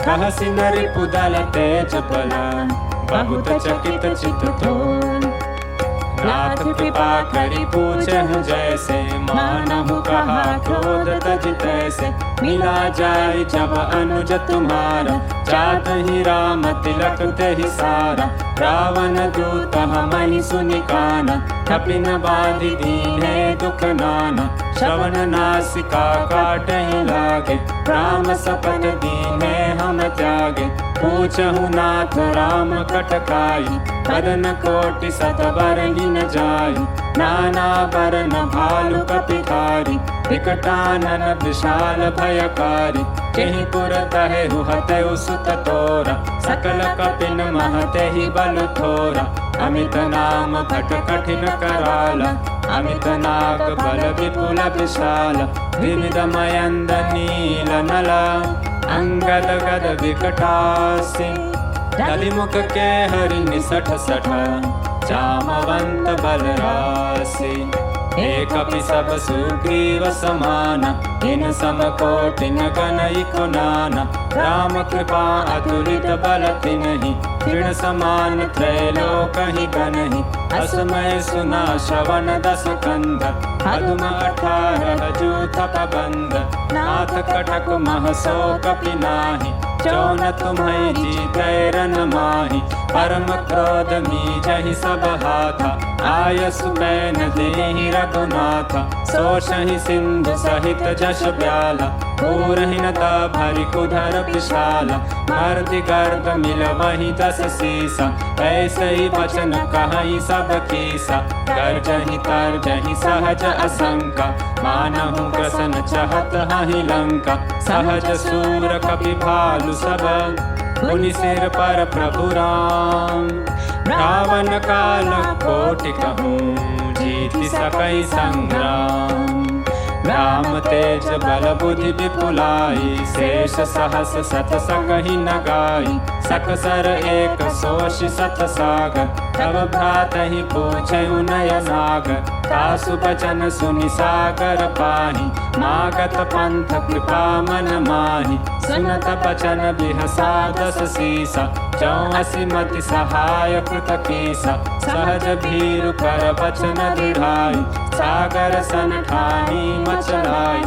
कहसि नरिपु दल तेज बला, बहुत चकित चित तोर। नाथ कृपा करि पूछहु जैसे, मानहु कहा क्रोध तज तैसे। मिला जाय जब अनुज तुम्हारा, जात ही राम तिलक तेहि सारा। रावण दूत हमहि सुनि काना, कपिन बाधि दीन्हे दुख नाना। श्रवण नासिका काटहि लागे, राम सपथ दीन्हे हम त्यागे। पूछहु नाथ राम कटकाई, बदन कोटि सत बरहि न जाई। नाना बरन भालु कपि धारी, विकटानन विशाल भयकारी। केहि पुर तहेउ हतेउ सुत तोरा, सकल कपिन महतेहि बल थोरा। अमित नाम भट कठिन कराला, अमित नाग बल विपुल विशाल। विविध मयंद नील नला, अंगद गद विकटासी। दलिमुख के हरि निसठ सठा, जामवंत बलरासी। एक कपि सब सुग्रीव समाना, इन सम कोटि न गनई कुनाना। राम कृपा अतुलित बल तिन्हि, तृण समान त्रैलोकहि गनहि। असमय सुना श्रवण दस कंध, पद्म 18 जूथप बंध। नाथ कटक मह सो कपि नाही, जो न तुम्हें जीतै रन माहि। परम क्रोध मीजहि सब हाथा, आयसु बैन देहि रघुनाथा। सोषहि सिंधु सहित जश ब्याला, पूरहि न ता भरि कुधर विशाला। मर्दि गर्द मिलवहि 10 सीसा, ऐसे ही वचन कहहि सब कीसा। गर्जहि तर्जहि सहज असंका, मानहु ग्रसन चहत हहि लंका। सहज सूर कपि भालु सब, पुनि सिर पर प्रभु राम। रावण काल कोटि कहूँ, जीति सकै संग्राम। राम तेज बल बुद्धि विपुलाई, शेष सहस सत सकहि न गाई। सकसर एक सोषि सत सागर। तब भ्रातहि पूछे नय नागर, तासु बचन सुनि सागर पाहि। मागत पंथ कृपा मन माहि, सुनत बचन बिहसा दस सीसा। 84 मति सहाय कृत कीसा, सहज भीरु कर बचन दृढ़ाई। सागर सन ठानी मचलाई,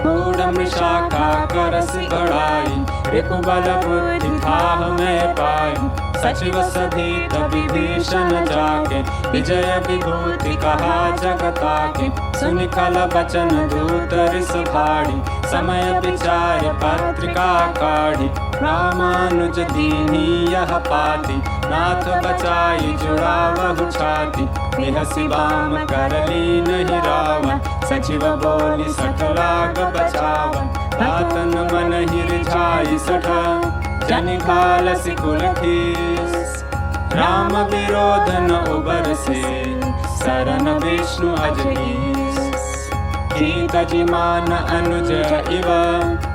मूढ़ मृषाका करसि बढ़ाई। रिपुबल बुद्धि थाह में पाई, सचिव सधीत विभीषण जाके। विजय विभूति कहा जगता के, सुनि खल बचन दूत रिस भाड़ी। समय विचार पत्रिका काढ़ी, रामानुज दीनी यह पाती। नाथ बचाई जुड़ावहु छाती, बिहसि बाम कर लीन ही रावण। सचिव बोली सठ लाग बचावन, तातन मन ही रिझाई सठ। जनि घालसि कुल खीस, राम विरोध न उबर से। शरण विष्णु अजनीस, कीत जिमान अनुज इव।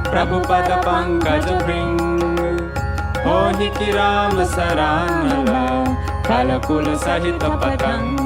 प्रभु पद पंकज भृंग, होहि कि राम सरानल। खल कुल सहित पतंग,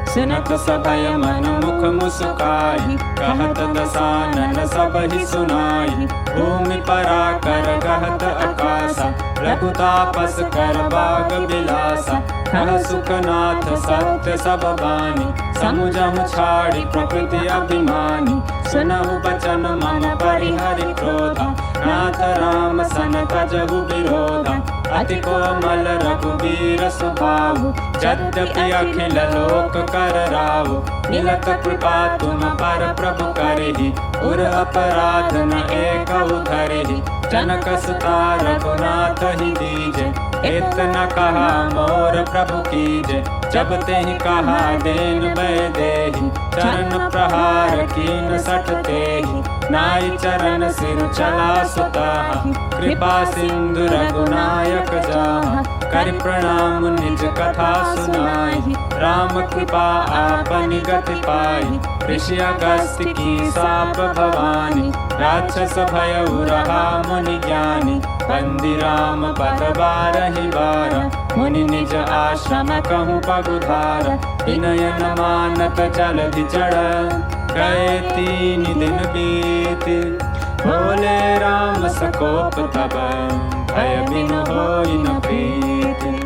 सुनत सभय मन मुख मुस्काई। कहत दसानन सब ही सुनाई, भूमि परा कर गहत आकाशा। रघुतापस कर बाग बिलासा, कह सुखनाथ सत्य सब बानी। समुझहु छाड़ी प्रकृति अभिमानी, सुनहु बचन मम परिहरि क्रोधा। नाथ राम सन तजहु विरोधा, अति कोमल रघुवीर स्वभाव। यद्यपि अखिल लोक कर राव, मिलत कृपा तुम पर प्रभु करहि। उर अपराध न एकहु धरहि, जनक सुता रघुनाथ ही दीजे। इतना कहा मोर प्रभु कीजे, जब तेहि कहा देन बै देहि। चरण प्रहार कीन सठ तेहि, नाई चरण सिर चला सुताहा। कृपा सिंधु रघुनायक जाहा, कर प्रणाम निज कथा सुनाई। राम कृपा आपनि गति पाई, ऋषि अगस्त्य की साप भवानी। राक्षस भयउ रहा मुनि ज्ञानी, बंदी राम पद बारहि बार। मुनि निज आश्रम कहूँ पगुधार, विनय न मानत जलधि चढ़। गए 3 दिन बीत, बोले राम सकोप तब। भय बिनु होई न प्रीति,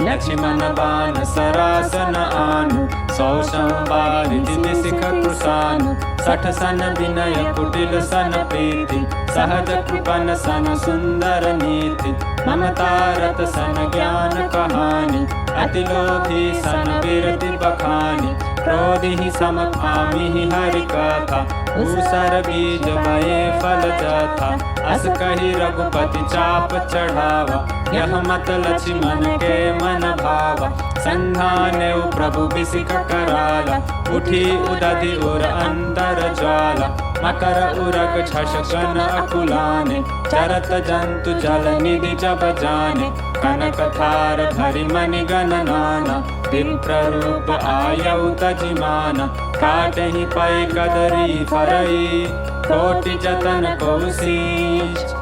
लक्ष्मण बान सरासन आनु। 100 संवारिधि बिसिख कृसानु, 60 सन विनय कुटिल सन प्रीति। सहज कृपन सन सुंदर नीति, ममता रत सन ज्ञान कहानी। अति लोभी सन कीर्ति बखानी, क्रोधि ही सम कामी ही हरि कथा। ऊसर बीज भये फल जाथा, अस कही रघुपति चाप चढ़ावा। यह मत लक्ष्मण के मन भावा, संधाने प्रभु बिसिख कराला। उठी उदधि उर अंतर ज्वाला, मकर उरग झषकन अकुलाने। चरत जंतु जल निधि जब जाने, कनक थार भरि मनि गण नाना। विप्र रूप आयउ तजिमाना, काटहि पै कदरी फरई। कोटि जतन कौशीच,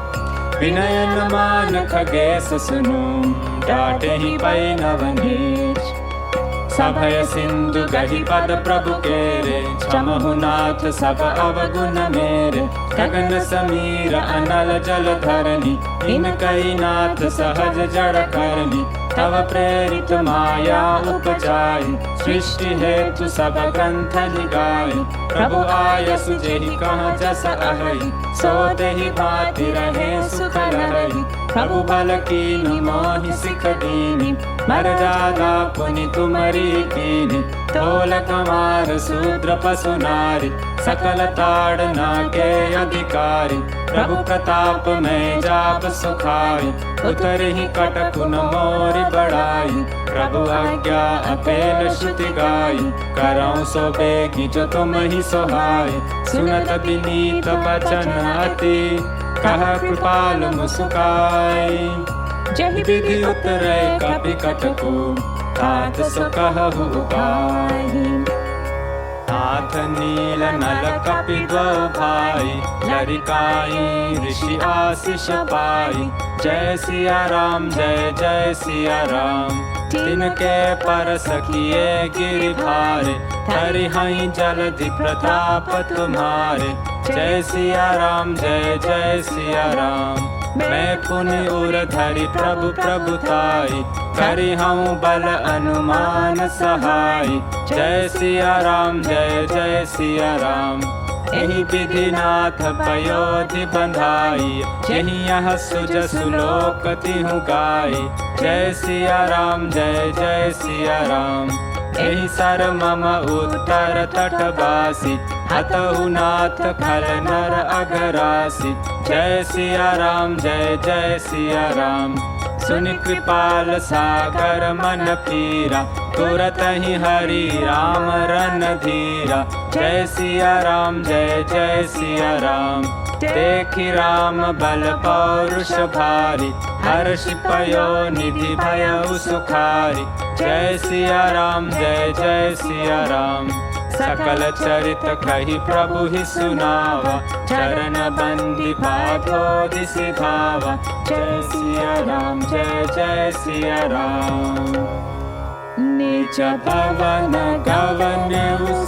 विनय न मान खगेश सुनु। डांटहि पै नवनीच, सभय सिंधु गहि पद प्रभु केरे। क्षमहु नाथ सब अवगुण मेरे, गगन समीर अनल जल धरनी। इनकई नाथ सहज जड़ करनी, तव प्रेरित माया उपजाई। सृष्टि हेतु सब ग्रंथ लिगाई, प्रभु आयसु जेहि कहाँ जस अहै। सो तेहि भांति रहे सुख लहै, प्रभु बल कीन्हि मोहि सिख दीन्हि। मर्यादा पुनि तुमरी कीन्हि, तोल कमार शूद्र पशु नारी। सकल ताड़ना के अधिकारी, प्रभु प्रताप में जाप सुखाई। उतरहि कटकु न मोरि बढ़ाई, प्रभु आज्ञा अपेल श्रुति गाई। करऊँ सो बेगी जो तुम ही सोहाई, सुनत विनीत बचन अति। कह कृपाल मुस्काई,
जहि
विधि उतरै कपि कटकु। तात सो कहु उपाय, तात नाथ नील नल कपि द्वौ भाई, लरिकाई ऋषि आशीष पाई। जय सिया राम जय जय सिया राम, तिनके परस किए गिरि भारे, धरि हई जलधि प्रताप तुम्हारे। जय सिया राम जय जय सिया राम, मैं पुनि उर धरि प्रभु प्रभुताई, करि हूँ बल अनुमान सहाय। जय सिया राम जय जय सिया राम, यही विधिनाथ पयोधि बंधाई, यही यह सुजसु लोक तिहु गाई। जय सिया राम जय जय सिया राम, यही सर मम उत्तर तटवासी, हतहु नाथ खल नर अघरासी। जय सिया राम जय जय सिया राम, सुनि कृपाल सागर मन पीरा, तुरत ही हरि राम रन धीरा। जय सिया राम जय जय सिया राम, देखि राम बल पौरुष भारी, हर्ष पयो निधि भयउ सुखारी। जय सिया राम जय जय सिया राम, सकल चरित कहि प्रभु ही सुनावा, चरण बंदी बाधोधि सिधावा। जय सिया राम जय जय सिया राम, नीच भवन गवन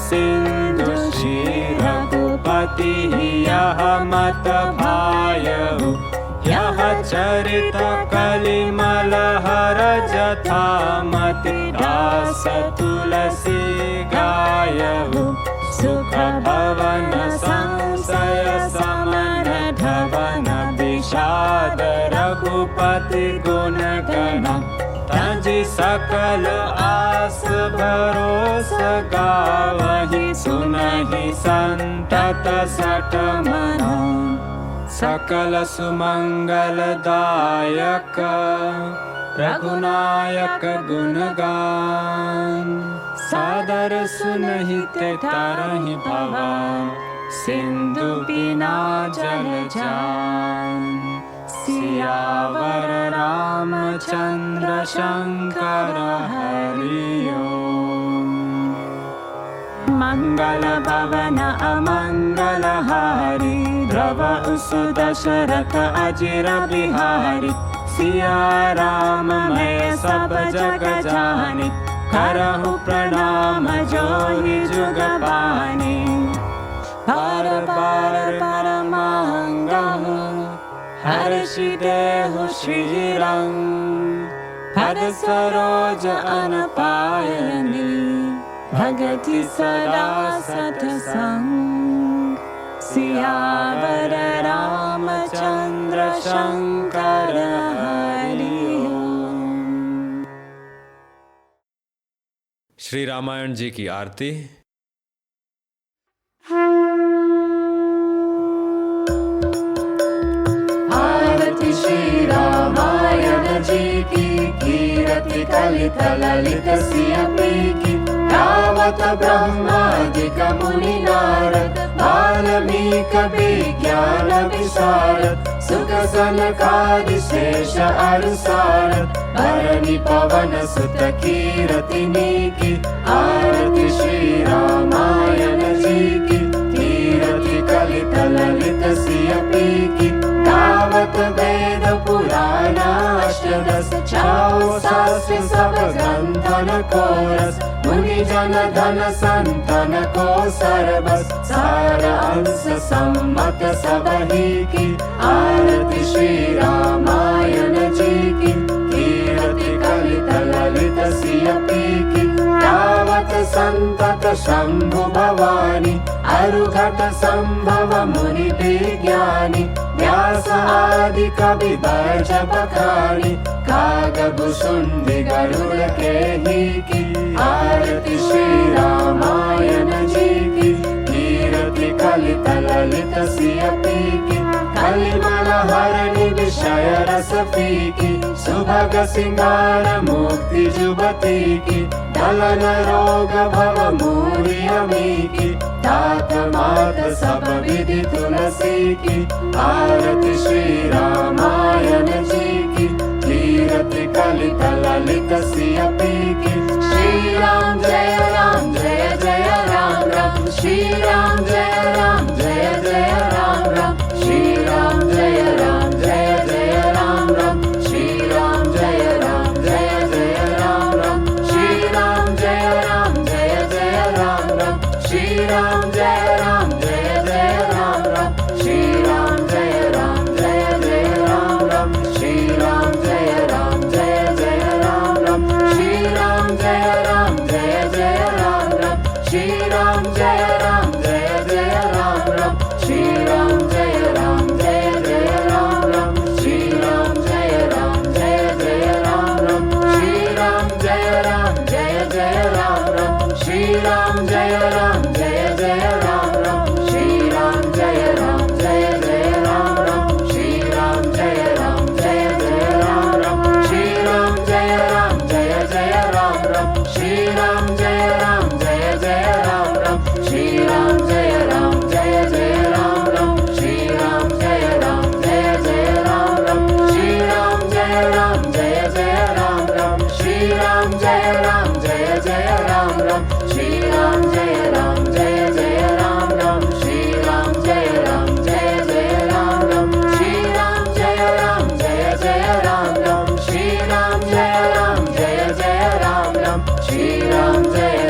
सिंधु श्री रघुपति यह मत भायहु। यह चरित कलिमल हर जथा मति, दास तुलसी गायहु। सुख भवन संशय समन धवन, विषाद रघुपति गुण गण, तजि सकल आस भरोस गावहि। सुनहि संतत सठ मन, सकल सुमंगल दायक, रघुनायक गुणगान। सादर सुनहि ते तरहि भवा, सिंधु बिना जल जान। सियावर रामचंद्र शंकर हरि ओम। मंगल भवन अमंगल हारी, द्रवहु सुदशरथ अजिर बिहारी। सिया राम मैं सब जग जानी, करहु प्रणाम जोहि जुग पानी। बार बार परमांगहु, हर्षि देहु श्रीरंग। पद सरोज अनपायनी, भगति सदा सतसंग। सियावर रामचंद्र शंकर हरि ओम।
श्री रामायण जी की आरती।
आरती श्री रामायण जी की, कीरति कलित ललित सिय पीकी। रावत ब्रह्मादिक मुनि नारद, वाल्मीकि विज्ञान विशारद। सुख सनकादि शेष अरु सारद, भरनि पवन सुत कीरति नीकी। आरती श्री रामायण जी की, कीरति कलित ललित सिय पीकी। गावत वेद पुराण अष्टदश, छाओ शास्त्र सब ग्रंथन को रस। मुनि जन धन संतन को सर्वस, सार अंश सम्मत सबही की। आरती श्री रामायण जी की, कीरति कलित ललित सिय पीकी। गावत संतत शंभु भवानी, अरु घट संभव मुनि विज्ञानी। व्यास आदि कवि बर्ज बखानी, कागभुषुंडि गरुड़ के ही की। आरती श्री रामायण जी की, कीरति कलित ललित सिय पीकी। कलिमल हरनि विषय रस पीकी, सुभग सिंगार मुक्ति जुबती की। दलन रोग भव मूढ़ि अमीकी, तात मात सब विधि तुलसी की। आरती श्री रामायण जी की, कीरति कलित ललित सिय पीकी। श्री राम जय जय राम राम। श्री राम जय